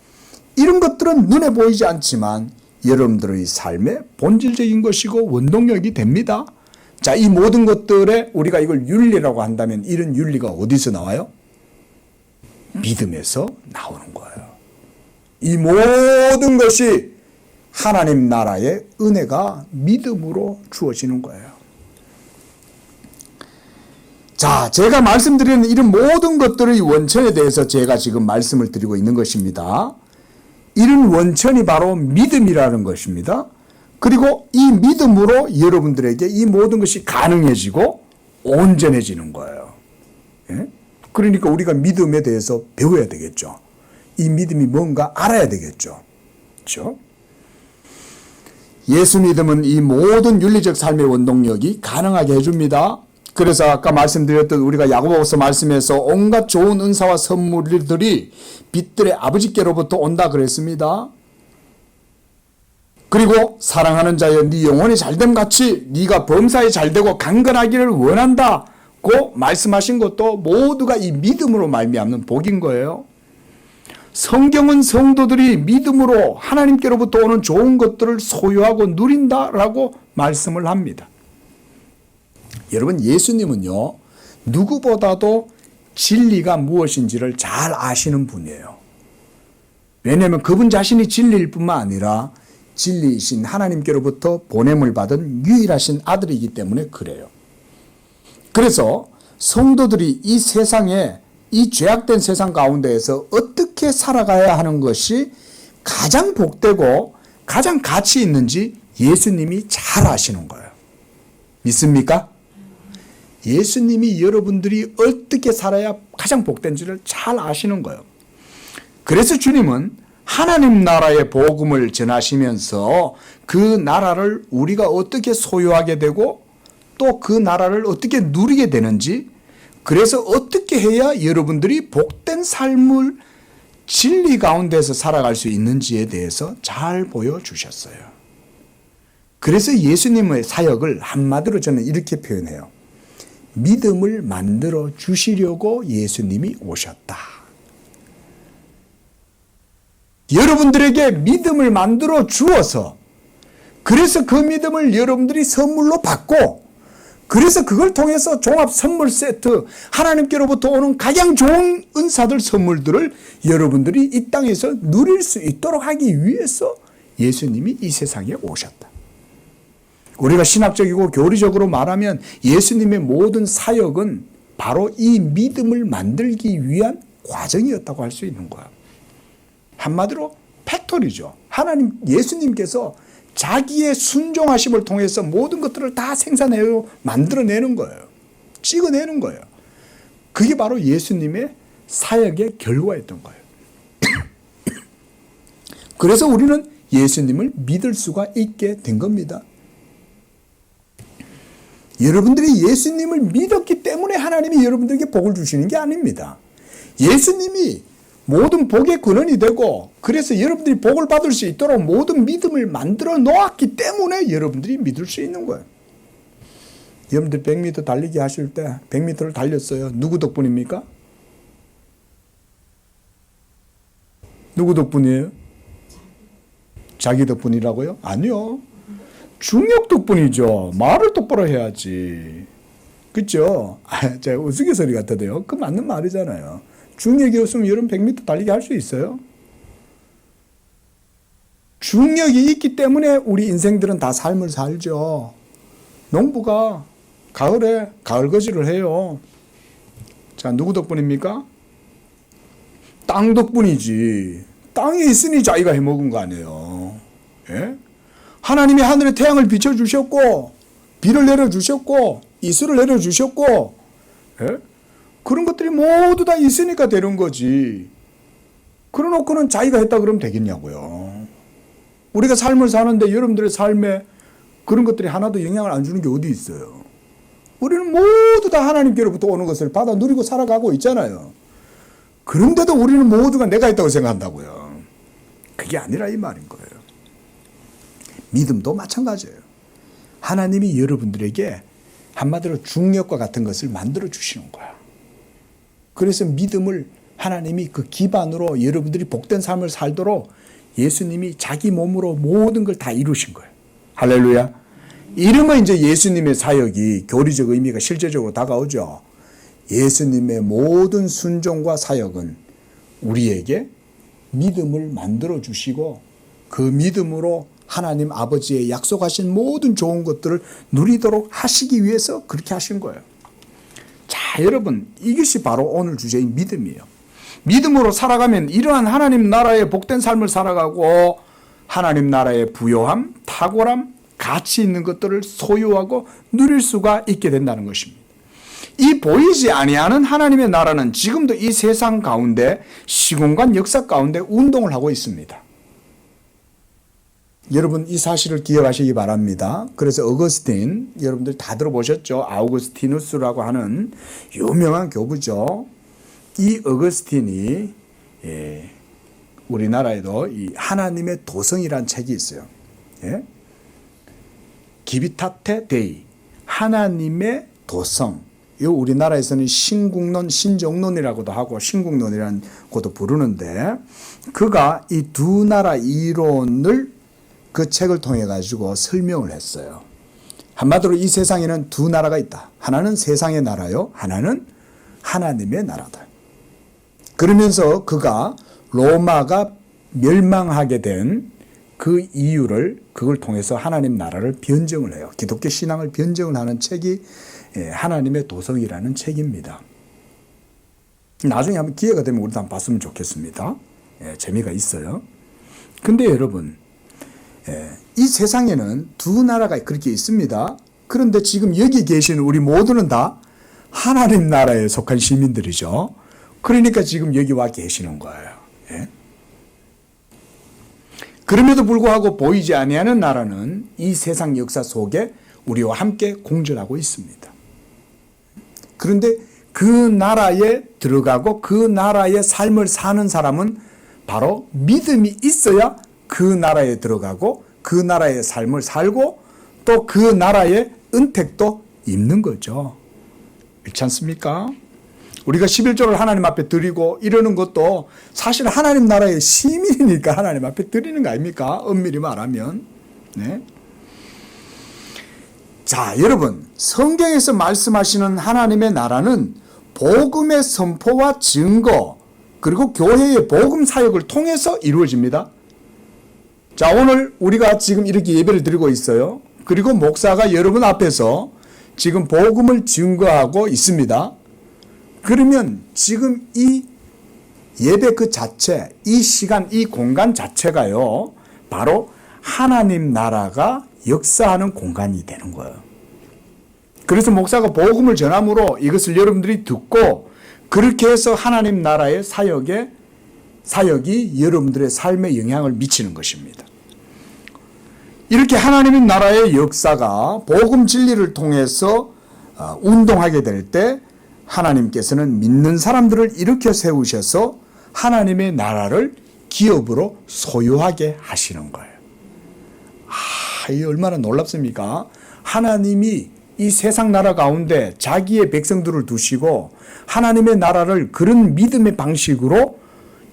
이런 것들은 눈에 보이지 않지만 여러분들의 삶의 본질적인 것이고 원동력이 됩니다. 자, 이 모든 것들에 우리가 이걸 윤리라고 한다면 이런 윤리가 어디서 나와요? 믿음에서 나오는 거예요. 이 모든 것이 하나님 나라의 은혜가 믿음으로 주어지는 거예요. 자, 제가 말씀드리는 이런 모든 것들의 원천에 대해서 제가 지금 말씀을 드리고 있는 것입니다. 이런 원천이 바로 믿음이라는 것입니다. 그리고 이 믿음으로 여러분들에게 이 모든 것이 가능해지고 온전해지는 거예요. 예? 그러니까 우리가 믿음에 대해서 배워야 되겠죠. 이 믿음이 뭔가 알아야 되겠죠. 그렇죠? 예수 믿음은 이 모든 윤리적 삶의 원동력이 가능하게 해줍니다. 그래서 아까 말씀드렸던 우리가 야고보서 말씀에서 온갖 좋은 은사와 선물들이 빛들의 아버지께로부터 온다 그랬습니다. 그리고 사랑하는 자여 네 영혼이 잘됨 같이 네가 범사에 잘되고 강건하기를 원한다고 말씀하신 것도 모두가 이 믿음으로 말미암는 복인 거예요. 성경은 성도들이 믿음으로 하나님께로부터 오는 좋은 것들을 소유하고 누린다라고 말씀을 합니다. 여러분, 예수님은요, 누구보다도 진리가 무엇인지를 잘 아시는 분이에요. 왜냐하면 그분 자신이 진리일 뿐만 아니라 진리이신 하나님께로부터 보냄을 받은 유일하신 아들이기 때문에 그래요. 그래서 성도들이 이 세상에, 이 죄악된 세상 가운데에서 어떻게 살아가야 하는 것이 가장 복되고 가장 가치 있는지 예수님이 잘 아시는 거예요. 믿습니까? 예수님이 여러분들이 어떻게 살아야 가장 복된지를 잘 아시는 거예요. 그래서 주님은 하나님 나라의 복음을 전하시면서 그 나라를 우리가 어떻게 소유하게 되고 또 그 나라를 어떻게 누리게 되는지, 그래서 어떻게 해야 여러분들이 복된 삶을 진리 가운데서 살아갈 수 있는지에 대해서 잘 보여주셨어요. 그래서 예수님의 사역을 한마디로 저는 이렇게 표현해요. 믿음을 만들어 주시려고 예수님이 오셨다. 여러분들에게 믿음을 만들어 주어서, 그래서 그 믿음을 여러분들이 선물로 받고, 그래서 그걸 통해서 종합 선물 세트, 하나님께로부터 오는 가장 좋은 은사들, 선물들을 여러분들이 이 땅에서 누릴 수 있도록 하기 위해서 예수님이 이 세상에 오셨다. 우리가 신학적이고 교리적으로 말하면 예수님의 모든 사역은 바로 이 믿음을 만들기 위한 과정이었다고 할 수 있는 거야. 한마디로 팩토리죠. 하나님, 예수님께서 자기의 순종하심을 통해서 모든 것들을 다 생산해요, 만들어내는 거예요. 찍어내는 거예요. 그게 바로 예수님의 사역의 결과였던 거예요. 그래서 우리는 예수님을 믿을 수가 있게 된 겁니다. 여러분들이 예수님을 믿었기 때문에 하나님이 여러분들에게 복을 주시는 게 아닙니다. 예수님이 모든 복의 근원이 되고, 그래서 여러분들이 복을 받을 수 있도록 모든 믿음을 만들어 놓았기 때문에 여러분들이 믿을 수 있는 거예요. 여러분들 100m 달리기 하실 때 100m를 달렸어요. 누구 덕분입니까? 누구 덕분이에요? 자기 덕분이라고요? 아니요. 중력 덕분이죠. 말을 똑바로 해야지. 그렇죠? 제가 우스갯소리 같아도요. 그 맞는 말이잖아요. 중력이 없으면 여러분 100m 달리기 할 수 있어요? 중력이 있기 때문에 우리 인생들은 다 삶을 살죠. 농부가 가을에 가을거지를 해요. 자, 누구 덕분입니까? 땅 덕분이지. 땅에 있으니 자기가 해먹은 거 아니에요. 예? 하나님이 하늘에 태양을 비춰주셨고, 비를 내려주셨고, 이슬을 내려주셨고, 예? 그런 것들이 모두 다 있으니까 되는 거지. 그러놓고는 자기가 했다 그러면 되겠냐고요. 우리가 삶을 사는데 여러분들의 삶에 그런 것들이 하나도 영향을 안 주는 게 어디 있어요. 우리는 모두 다 하나님께로부터 오는 것을 받아 누리고 살아가고 있잖아요. 그런데도 우리는 모두가 내가 있다고 생각한다고요. 그게 아니라 이 말인 거예요. 믿음도 마찬가지예요. 하나님이 여러분들에게 한마디로 중력과 같은 것을 만들어 주시는 거야. 그래서 믿음을 하나님이 그 기반으로 여러분들이 복된 삶을 살도록 예수님이 자기 몸으로 모든 걸 다 이루신 거예요. 할렐루야. 이러면 이제 예수님의 사역이 교리적 의미가 실제적으로 다가오죠. 예수님의 모든 순종과 사역은 우리에게 믿음을 만들어 주시고, 그 믿음으로 하나님 아버지의 약속하신 모든 좋은 것들을 누리도록 하시기 위해서 그렇게 하신 거예요. 자, 여러분, 이것이 바로 오늘 주제인 믿음이에요. 믿음으로 살아가면 이러한 하나님 나라의 복된 삶을 살아가고 하나님 나라의 부요함, 탁월함, 가치 있는 것들을 소유하고 누릴 수가 있게 된다는 것입니다. 이 보이지 아니하는 하나님의 나라는 지금도 이 세상 가운데 시공간 역사 가운데 운동을 하고 있습니다. 여러분 이 사실을 기억하시기 바랍니다. 그래서 어거스틴 여러분들 다 들어보셨죠? 아우구스티누스라고 하는 유명한 교부죠. 이 어거스틴이 우리나라에도 이 하나님의 도성이라는 책이 있어요. 예? 기비타테 데이 하나님의 도성. 이 우리나라에서는 신국론, 신정론이라고도 하고 신국론이라는 것도 부르는데 그가 이 두 나라 이론을 그 책을 통해 가지고 설명을 했어요. 한마디로 이 세상에는 두 나라가 있다. 하나는 세상의 나라요. 하나는 하나님의 나라다. 그러면서 그가 로마가 멸망하게 된 그 이유를 그걸 통해서 하나님 나라를 변증을 해요. 기독교 신앙을 변증을 하는 책이 하나님의 도성이라는 책입니다. 나중에 한번 기회가 되면 우리도 한번 봤으면 좋겠습니다. 재미가 있어요. 근데 여러분 이 세상에는 두 나라가 그렇게 있습니다. 그런데 지금 여기 계시는 우리 모두는 다 하나님 나라에 속한 시민들이죠. 그러니까 지금 여기 와 계시는 거예요. 예? 그럼에도 불구하고 보이지 아니하는 나라는 이 세상 역사 속에 우리와 함께 공존하고 있습니다. 그런데 그 나라에 들어가고 그 나라의 삶을 사는 사람은 바로 믿음이 있어야 그 나라에 들어가고 그 나라의 삶을 살고 또 그 나라의 은택도 입는 거죠. 그렇지 않습니까? 우리가 11조를 하나님 앞에 드리고 이러는 것도 사실 하나님 나라의 시민이니까 하나님 앞에 드리는 거 아닙니까? 엄밀히 말하면. 네. 자, 여러분, 성경에서 말씀하시는 하나님의 나라는 복음의 선포와 증거 그리고 교회의 복음 사역을 통해서 이루어집니다. 자, 오늘 우리가 지금 이렇게 예배를 드리고 있어요. 그리고 목사가 여러분 앞에서 지금 복음을 증거하고 있습니다. 그러면 지금 이 예배 그 자체, 이 시간, 이 공간 자체가요, 바로 하나님 나라가 역사하는 공간이 되는 거예요. 그래서 목사가 복음을 전함으로 이것을 여러분들이 듣고 그렇게 해서 하나님 나라의 사역이 여러분들의 삶에 영향을 미치는 것입니다. 이렇게 하나님의 나라의 역사가 복음 진리를 통해서 운동하게 될 때 하나님께서는 믿는 사람들을 일으켜 세우셔서 하나님의 나라를 기업으로 소유하게 하시는 거예요. 이게 얼마나 놀랍습니까? 하나님이 이 세상 나라 가운데 자기의 백성들을 두시고 하나님의 나라를 그런 믿음의 방식으로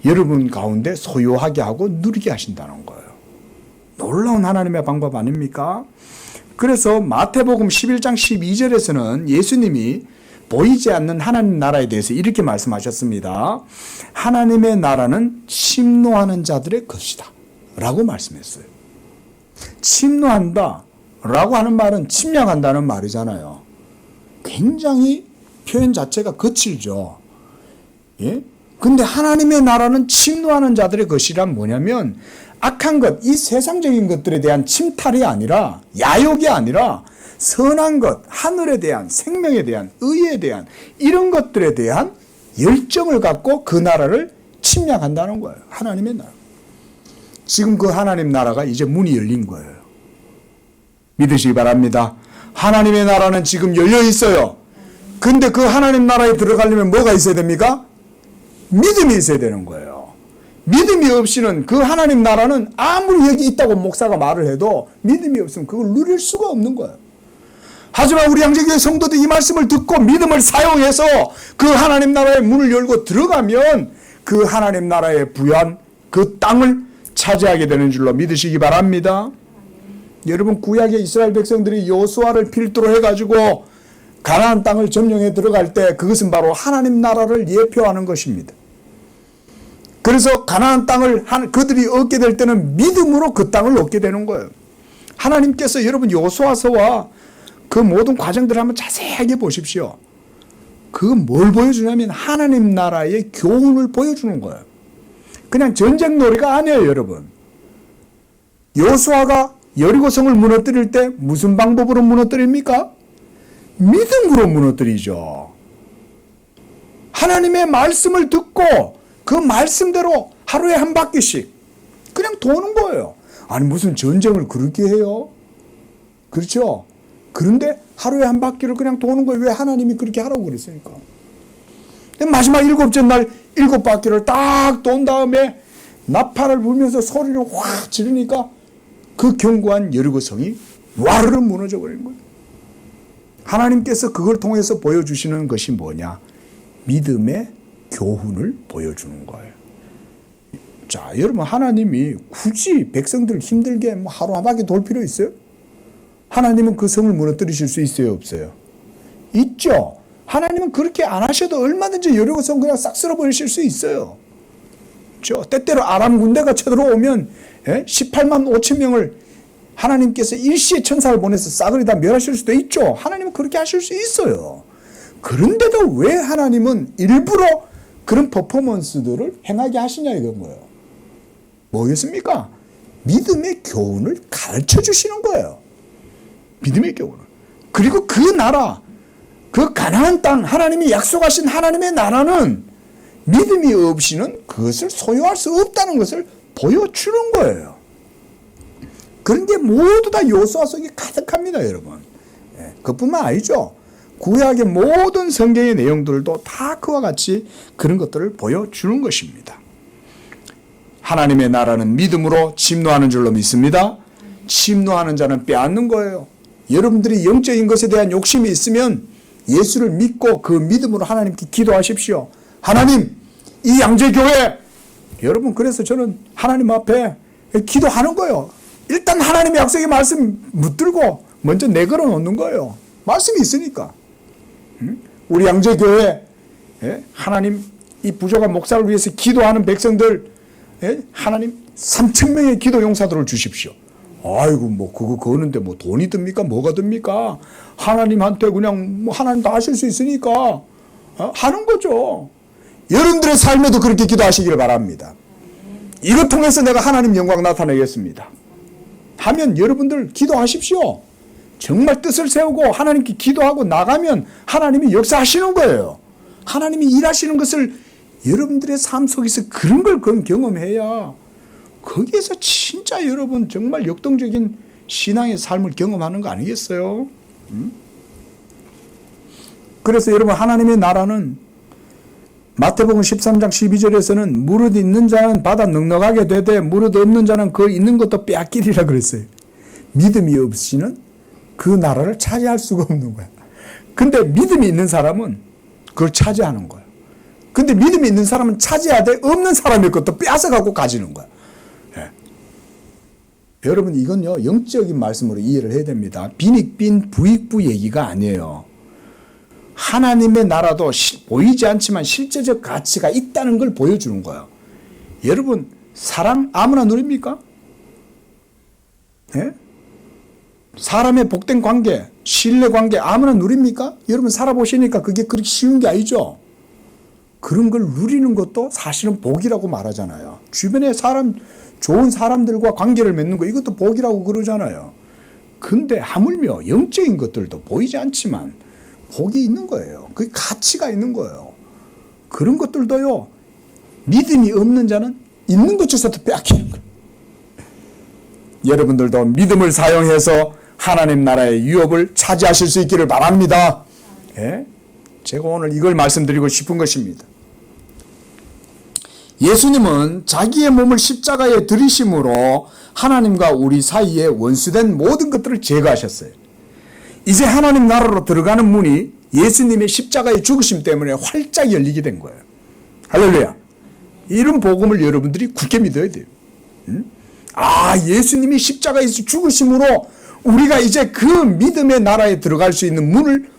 여러분 가운데 소유하게 하고 누리게 하신다는 거예요. 놀라운 하나님의 방법 아닙니까? 그래서 마태복음 11장 12절에서는 예수님이 보이지 않는 하나님 나라에 대해서 이렇게 말씀하셨습니다. 하나님의 나라는 침노하는 자들의 것이다 라고 말씀했어요. 침노한다 라고 하는 말은 침략한다는 말이잖아요. 굉장히 표현 자체가 거칠죠. 예? 근데 하나님의 나라는 침노하는 자들의 것이란 뭐냐면 악한 것, 이 세상적인 것들에 대한 침탈이 아니라 야욕이 아니라 선한 것, 하늘에 대한 생명에 대한 의에 대한 이런 것들에 대한 열정을 갖고 그 나라를 침략한다는 거예요. 하나님의 나라. 지금 그 하나님 나라가 이제 문이 열린 거예요. 믿으시기 바랍니다. 하나님의 나라는 지금 열려 있어요. 근데 그 하나님 나라에 들어가려면 뭐가 있어야 됩니까? 믿음이 있어야 되는 거예요. 믿음이 없이는 그 하나님 나라는 아무리 여기 있다고 목사가 말을 해도 믿음이 없으면 그걸 누릴 수가 없는 거예요. 하지만 우리 양재교회 성도들 이 말씀을 듣고 믿음을 사용해서 그 하나님 나라의 문을 열고 들어가면 그 하나님 나라의 부여한 그 땅을 차지하게 되는 줄로 믿으시기 바랍니다. 여러분 구약의 이스라엘 백성들이 여호수아를 필두로 해가지고 가나안 땅을 점령해 들어갈 때 그것은 바로 하나님 나라를 예표하는 것입니다. 그래서 가나안 땅을 그들이 얻게 될 때는 믿음으로 그 땅을 얻게 되는 거예요. 하나님께서 여러분 여호수아서와 그 모든 과정들을 한번 자세하게 보십시오. 그건 뭘 보여주냐면 하나님 나라의 교훈을 보여주는 거예요. 그냥 전쟁 놀이가 아니에요, 여러분. 여호수아가 여리고성을 무너뜨릴 때 무슨 방법으로 무너뜨립니까? 믿음으로 무너뜨리죠. 하나님의 말씀을 듣고 그 말씀대로 하루에 한 바퀴씩 그냥 도는 거예요. 아니 무슨 전쟁을 그렇게 해요? 그렇죠? 그런데 하루에 한 바퀴를 그냥 도는 거예요. 왜 하나님이 그렇게 하라고 그랬으니까. 마지막 7째 날 7바퀴를 딱 돈 다음에 나팔을 불면서 소리를 확 지르니까 그 견고한 여리고성이 와르르 무너져 버린 거예요. 하나님께서 그걸 통해서 보여주시는 것이 뭐냐? 믿음의 교훈을 보여주는 거예요. 자, 여러분 하나님이 굳이 백성들 힘들게 하루 한 바퀴 돌 필요 있어요? 하나님은 그 성을 무너뜨리실 수 있어요, 없어요? 있죠. 하나님은 그렇게 안 하셔도 얼마든지 여리고성 그냥 싹 쓸어버리실 수 있어요. 때때로 아람 군대가 쳐들어오면 18만 5천 명을 하나님께서 일시에 천사를 보내서 싸그리 다 멸하실 수도 있죠. 하나님은 그렇게 하실 수 있어요. 그런데도 왜 하나님은 일부러 그런 퍼포먼스들을 행하게 하시냐 이건 거예요. 뭐겠습니까? 믿음의 교훈을 가르쳐 주시는 거예요. 믿음의 교훈을. 그리고 그 나라, 그 가나안 땅, 하나님이 약속하신 하나님의 나라는 믿음이 없이는 그것을 소유할 수 없다는 것을 보여주는 거예요. 그런 게 모두 다 여호수아 속에 가득합니다, 여러분. 그뿐만 아니죠. 구약의 모든 성경의 내용들도 다 그와 같이 그런 것들을 보여주는 것입니다. 하나님의 나라는 믿음으로 침노하는 줄로 믿습니다. 침노하는 자는 빼앗는 거예요. 여러분들이 영적인 것에 대한 욕심이 있으면 예수를 믿고 그 믿음으로 하나님께 기도하십시오. 하나님, 이 양재교회, 여러분 그래서 저는 하나님 앞에 기도하는 거예요. 일단 하나님의 약속의 말씀 붙들고 먼저 내걸어 놓는 거예요. 말씀이 있으니까. 우리 양재교회 하나님 이 부족한 목사를 위해서 기도하는 백성들 하나님 3,000명의 기도 용사들을 주십시오. 아이고 뭐 그거 거는데 뭐 돈이 듭니까? 뭐가 듭니까? 하나님한테 그냥 뭐 하나님 다 하실 수 있으니까 하는 거죠. 여러분들의 삶에도 그렇게 기도하시기를 바랍니다. 이것 통해서 내가 하나님 영광 나타내겠습니다 하면 여러분들 기도하십시오. 정말 뜻을 세우고 하나님께 기도하고 나가면 하나님이 역사하시는 거예요. 하나님이 일하시는 것을 여러분들의 삶 속에서 그런 걸 경험해야 거기에서 진짜 여러분 정말 역동적인 신앙의 삶을 경험하는 거 아니겠어요? 그래서 여러분 하나님의 나라는 마태복음 13장 12절에서는 무릇 있는 자는 받아 넉넉하게 되되 무릇 없는 자는 그 있는 것도 빼앗기리라 그랬어요. 믿음이 없이는 그 나라를 차지할 수가 없는 거야. 근데 믿음이 있는 사람은 그걸 차지하는 거야. 근데 믿음이 있는 사람은 차지하되 없는 사람의 것도 빼앗아가고 가지는 거야. 여러분 이건요 영적인 말씀으로 이해를 해야 됩니다. 빈익빈 부익부 얘기가 아니에요. 하나님의 나라도 보이지 않지만 실제적 가치가 있다는 걸 보여주는 거예요. 여러분 사랑 아무나 누립니까? 사람의 복된 관계, 신뢰 관계 아무나 누립니까? 여러분 살아보시니까 그게 그렇게 쉬운 게 아니죠. 그런 걸 누리는 것도 사실은 복이라고 말하잖아요. 주변에 좋은 사람들과 관계를 맺는 거 이것도 복이라고 그러잖아요. 근데 하물며 영적인 것들도 보이지 않지만 복이 있는 거예요. 그 가치가 있는 거예요. 그런 것들도요. 믿음이 없는 자는 있는 것조차도 빼앗기는 거예요. 여러분들도 믿음을 사용해서 하나님 나라의 유업을 차지하실 수 있기를 바랍니다. 제가 오늘 이걸 말씀드리고 싶은 것입니다. 예수님은 자기의 몸을 십자가에 들이심으로 하나님과 우리 사이에 원수된 모든 것들을 제거하셨어요. 이제 하나님 나라로 들어가는 문이 예수님의 십자가의 죽으심 때문에 활짝 열리게 된 거예요. 할렐루야. 이런 복음을 여러분들이 굳게 믿어야 돼요. 예수님이 십자가에서 죽으심으로 우리가 이제 그 믿음의 나라에 들어갈 수 있는 문을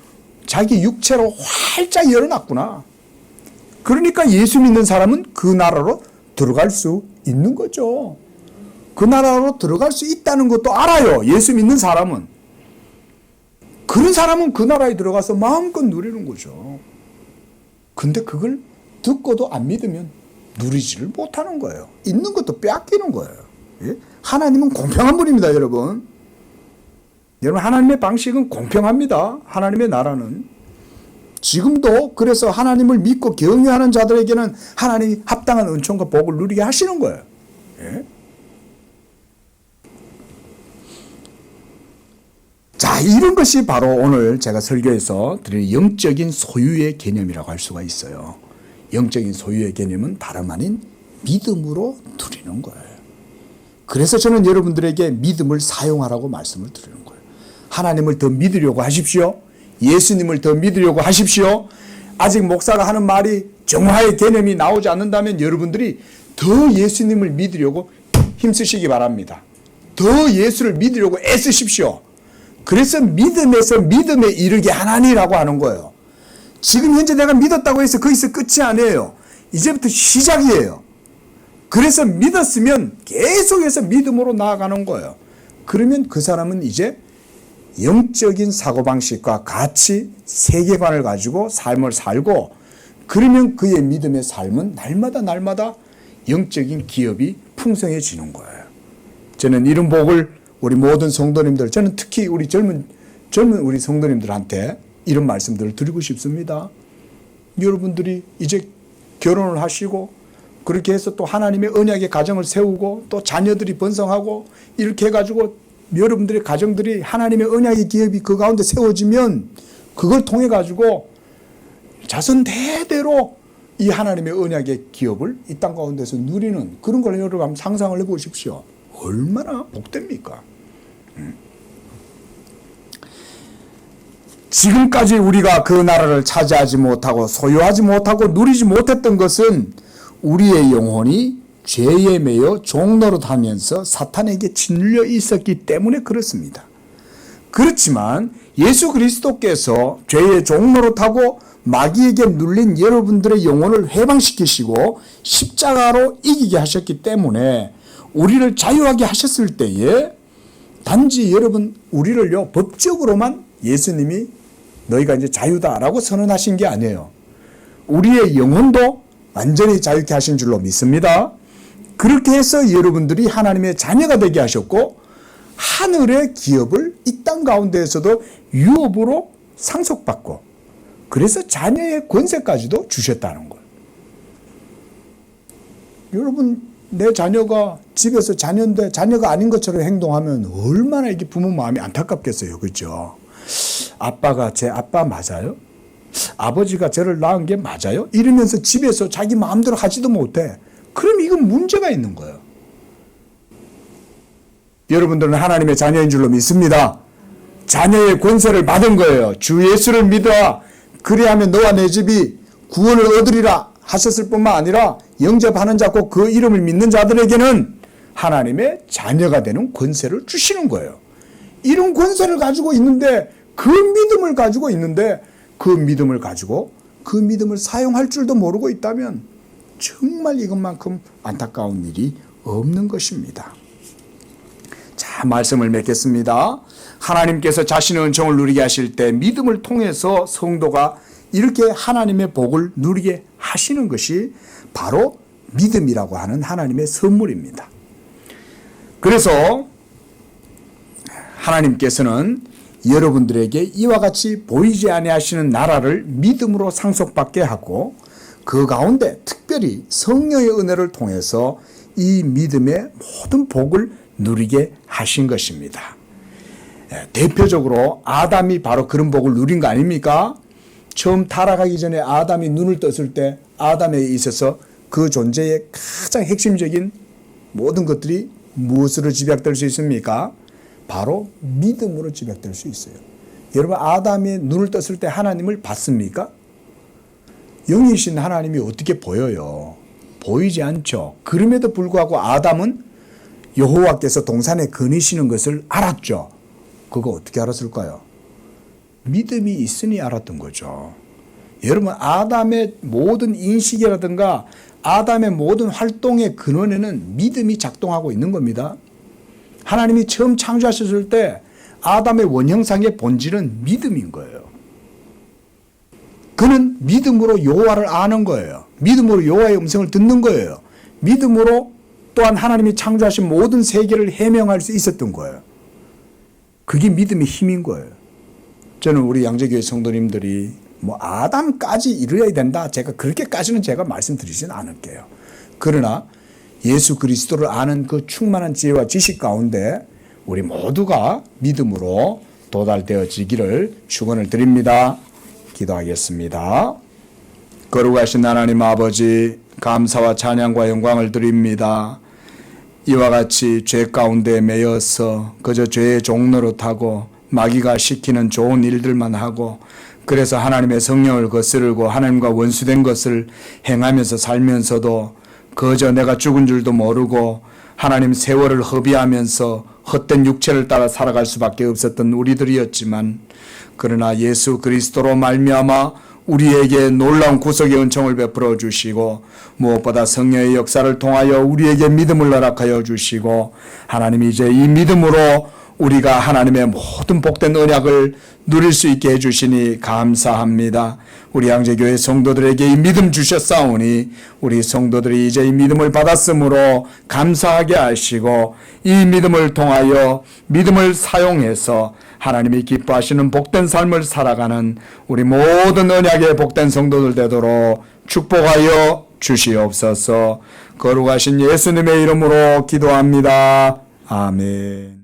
자기 육체로 활짝 열어놨구나. 그러니까 예수 믿는 사람은 그 나라로 들어갈 수 있는 거죠. 그 나라로 들어갈 수 있다는 것도 알아요. 예수 믿는 사람은. 그런 사람은 그 나라에 들어가서 마음껏 누리는 거죠. 근데 그걸 듣고도 안 믿으면 누리지를 못하는 거예요. 있는 것도 빼앗기는 거예요. 예? 하나님은 공평한 분입니다, 여러분. 여러분, 하나님의 방식은 공평합니다. 하나님의 나라는. 지금도 그래서 하나님을 믿고 경외하는 자들에게는 하나님이 합당한 은총과 복을 누리게 하시는 거예요. 예? 자, 이런 것이 바로 오늘 제가 설교에서 드릴 영적인 소유의 개념이라고 할 수가 있어요. 영적인 소유의 개념은 다름 아닌 믿음으로 누리는 거예요. 그래서 저는 여러분들에게 믿음을 사용하라고 말씀을 드리는 거예요. 하나님을 더 믿으려고 하십시오. 예수님을 더 믿으려고 하십시오. 아직 목사가 하는 말이 정화의 개념이 나오지 않는다면 여러분들이 더 예수님을 믿으려고 힘쓰시기 바랍니다. 더 예수를 믿으려고 애쓰십시오. 그래서 믿음에서 믿음에 이르게 하나니라고 하는 거예요. 지금 현재 내가 믿었다고 해서 거기서 끝이 아니에요. 이제부터 시작이에요. 그래서 믿었으면 계속해서 믿음으로 나아가는 거예요. 그러면 그 사람은 이제 영적인 사고방식과 가치, 세계관을 가지고 삶을 살고, 그러면 그의 믿음의 삶은 날마다 영적인 기업이 풍성해지는 거예요. 저는 이런 복을 우리 모든 성도님들, 저는 특히 우리 젊은 우리 성도님들한테 이런 말씀들을 드리고 싶습니다. 여러분들이 이제 결혼을 하시고 그렇게 해서 또 하나님의 언약의 가정을 세우고 또 자녀들이 번성하고 이렇게 해가지고 여러분들의 가정들이 하나님의 언약의 기업이 그 가운데 세워지면 그걸 통해 가지고 자손 대대로 이 하나님의 언약의 기업을 이 땅 가운데서 누리는 그런 걸 여러분 한번 상상을 해보십시오. 얼마나 복됩니까? 지금까지 우리가 그 나라를 차지하지 못하고 소유하지 못하고 누리지 못했던 것은 우리의 영혼이 죄에 매여 종노릇하면서 사탄에게 짓눌려 있었기 때문에 그렇습니다. 그렇지만 예수 그리스도께서 죄의 종노릇하고 마귀에게 눌린 여러분들의 영혼을 해방시키시고 십자가로 이기게 하셨기 때문에 우리를 자유하게 하셨을 때에 단지 여러분 우리를요 법적으로만 예수님이 너희가 이제 자유다라고 선언하신 게 아니에요. 우리의 영혼도 완전히 자유케 하신 줄로 믿습니다. 그렇게 해서 여러분들이 하나님의 자녀가 되게 하셨고 하늘의 기업을 이 땅 가운데에서도 유업으로 상속받고 그래서 자녀의 권세까지도 주셨다는 거예요. 여러분 내 자녀가 집에서 자녀인데 자녀가 아닌 것처럼 행동하면 얼마나 이게 부모 마음이 안타깝겠어요. 그렇죠? 아빠가 제 아빠 맞아요? 아버지가 저를 낳은 게 맞아요? 이러면서 집에서 자기 마음대로 하지도 못해. 그럼 이건 문제가 있는 거예요. 여러분들은 하나님의 자녀인 줄로 믿습니다. 자녀의 권세를 받은 거예요. 주 예수를 믿어 그리하면 너와 내 집이 구원을 얻으리라 하셨을 뿐만 아니라 영접하는 자 곧 그 이름을 믿는 자들에게는 하나님의 자녀가 되는 권세를 주시는 거예요. 이런 권세를 가지고 있는데 그 믿음을 가지고 있는데 그 믿음을 가지고 그 믿음을 사용할 줄도 모르고 있다면 정말 이것만큼 안타까운 일이 없는 것입니다. 자, 말씀을 맺겠습니다. 하나님께서 자신의 은총을 누리게 하실 때 믿음을 통해서 성도가 이렇게 하나님의 복을 누리게 하시는 것이 바로 믿음이라고 하는 하나님의 선물입니다. 그래서 하나님께서는 여러분들에게 이와 같이 보이지 아니하시는 나라를 믿음으로 상속받게 하고 그 가운데 특별히 성령의 은혜를 통해서 이 믿음의 모든 복을 누리게 하신 것입니다. 대표적으로 아담이 바로 그런 복을 누린 거 아닙니까? 처음 타락하기 전에 아담이 눈을 떴을 때 아담에 있어서 그 존재의 가장 핵심적인 모든 것들이 무엇으로 집약될 수 있습니까? 바로 믿음으로 집약될 수 있어요. 여러분 아담이 눈을 떴을 때 하나님을 봤습니까? 영이신 하나님이 어떻게 보여요? 보이지 않죠. 그럼에도 불구하고 아담은 여호와께서 동산에 거니시는 것을 알았죠. 그거 어떻게 알았을까요? 믿음이 있으니 알았던 거죠. 여러분, 아담의 모든 인식이라든가 아담의 모든 활동의 근원에는 믿음이 작동하고 있는 겁니다. 하나님이 처음 창조하셨을 때 아담의 원형상의 본질은 믿음인 거예요. 그는 믿음으로 여호와를 아는 거예요. 믿음으로 여호와의 음성을 듣는 거예요. 믿음으로 또한 하나님이 창조하신 모든 세계를 해명할 수 있었던 거예요. 그게 믿음의 힘인 거예요. 저는 우리 양재교회 성도님들이 뭐 아담까지 이루어야 된다, 제가 그렇게까지는 제가 말씀드리지는 않을게요. 그러나 예수 그리스도를 아는 그 충만한 지혜와 지식 가운데 우리 모두가 믿음으로 도달되어지기를 축원을 드립니다. 기도하겠습니다. 거룩하신 하나님 아버지, 감사와 찬양과 영광을 드립니다. 이와 같이 죄 가운데 매여서 그저 죄의 종노릇하고 마귀가 시키는 좋은 일들만 하고, 그래서 하나님의 성령을 거스르고 하나님과 원수된 것을 행하면서 살면서도 그저 내가 죽은 줄도 모르고 하나님 세월을 허비하면서 헛된 육체를 따라 살아갈 수밖에 없었던 우리들이었지만, 그러나 예수 그리스도로 말미암아 우리에게 놀라운 구속의 은총을 베풀어 주시고, 무엇보다 성령의 역사를 통하여 우리에게 믿음을 허락하여 주시고, 하나님이 이제 이 믿음으로 우리가 하나님의 모든 복된 언약을 누릴 수 있게 해주시니 감사합니다. 우리 양재교회 성도들에게 이 믿음 주셨사오니 우리 성도들이 이제 이 믿음을 받았으므로 감사하게 하시고, 이 믿음을 통하여 믿음을 사용해서 하나님이 기뻐하시는 복된 삶을 살아가는 우리 모든 언약의 복된 성도들 되도록 축복하여 주시옵소서. 거룩하신 예수님의 이름으로 기도합니다. 아멘.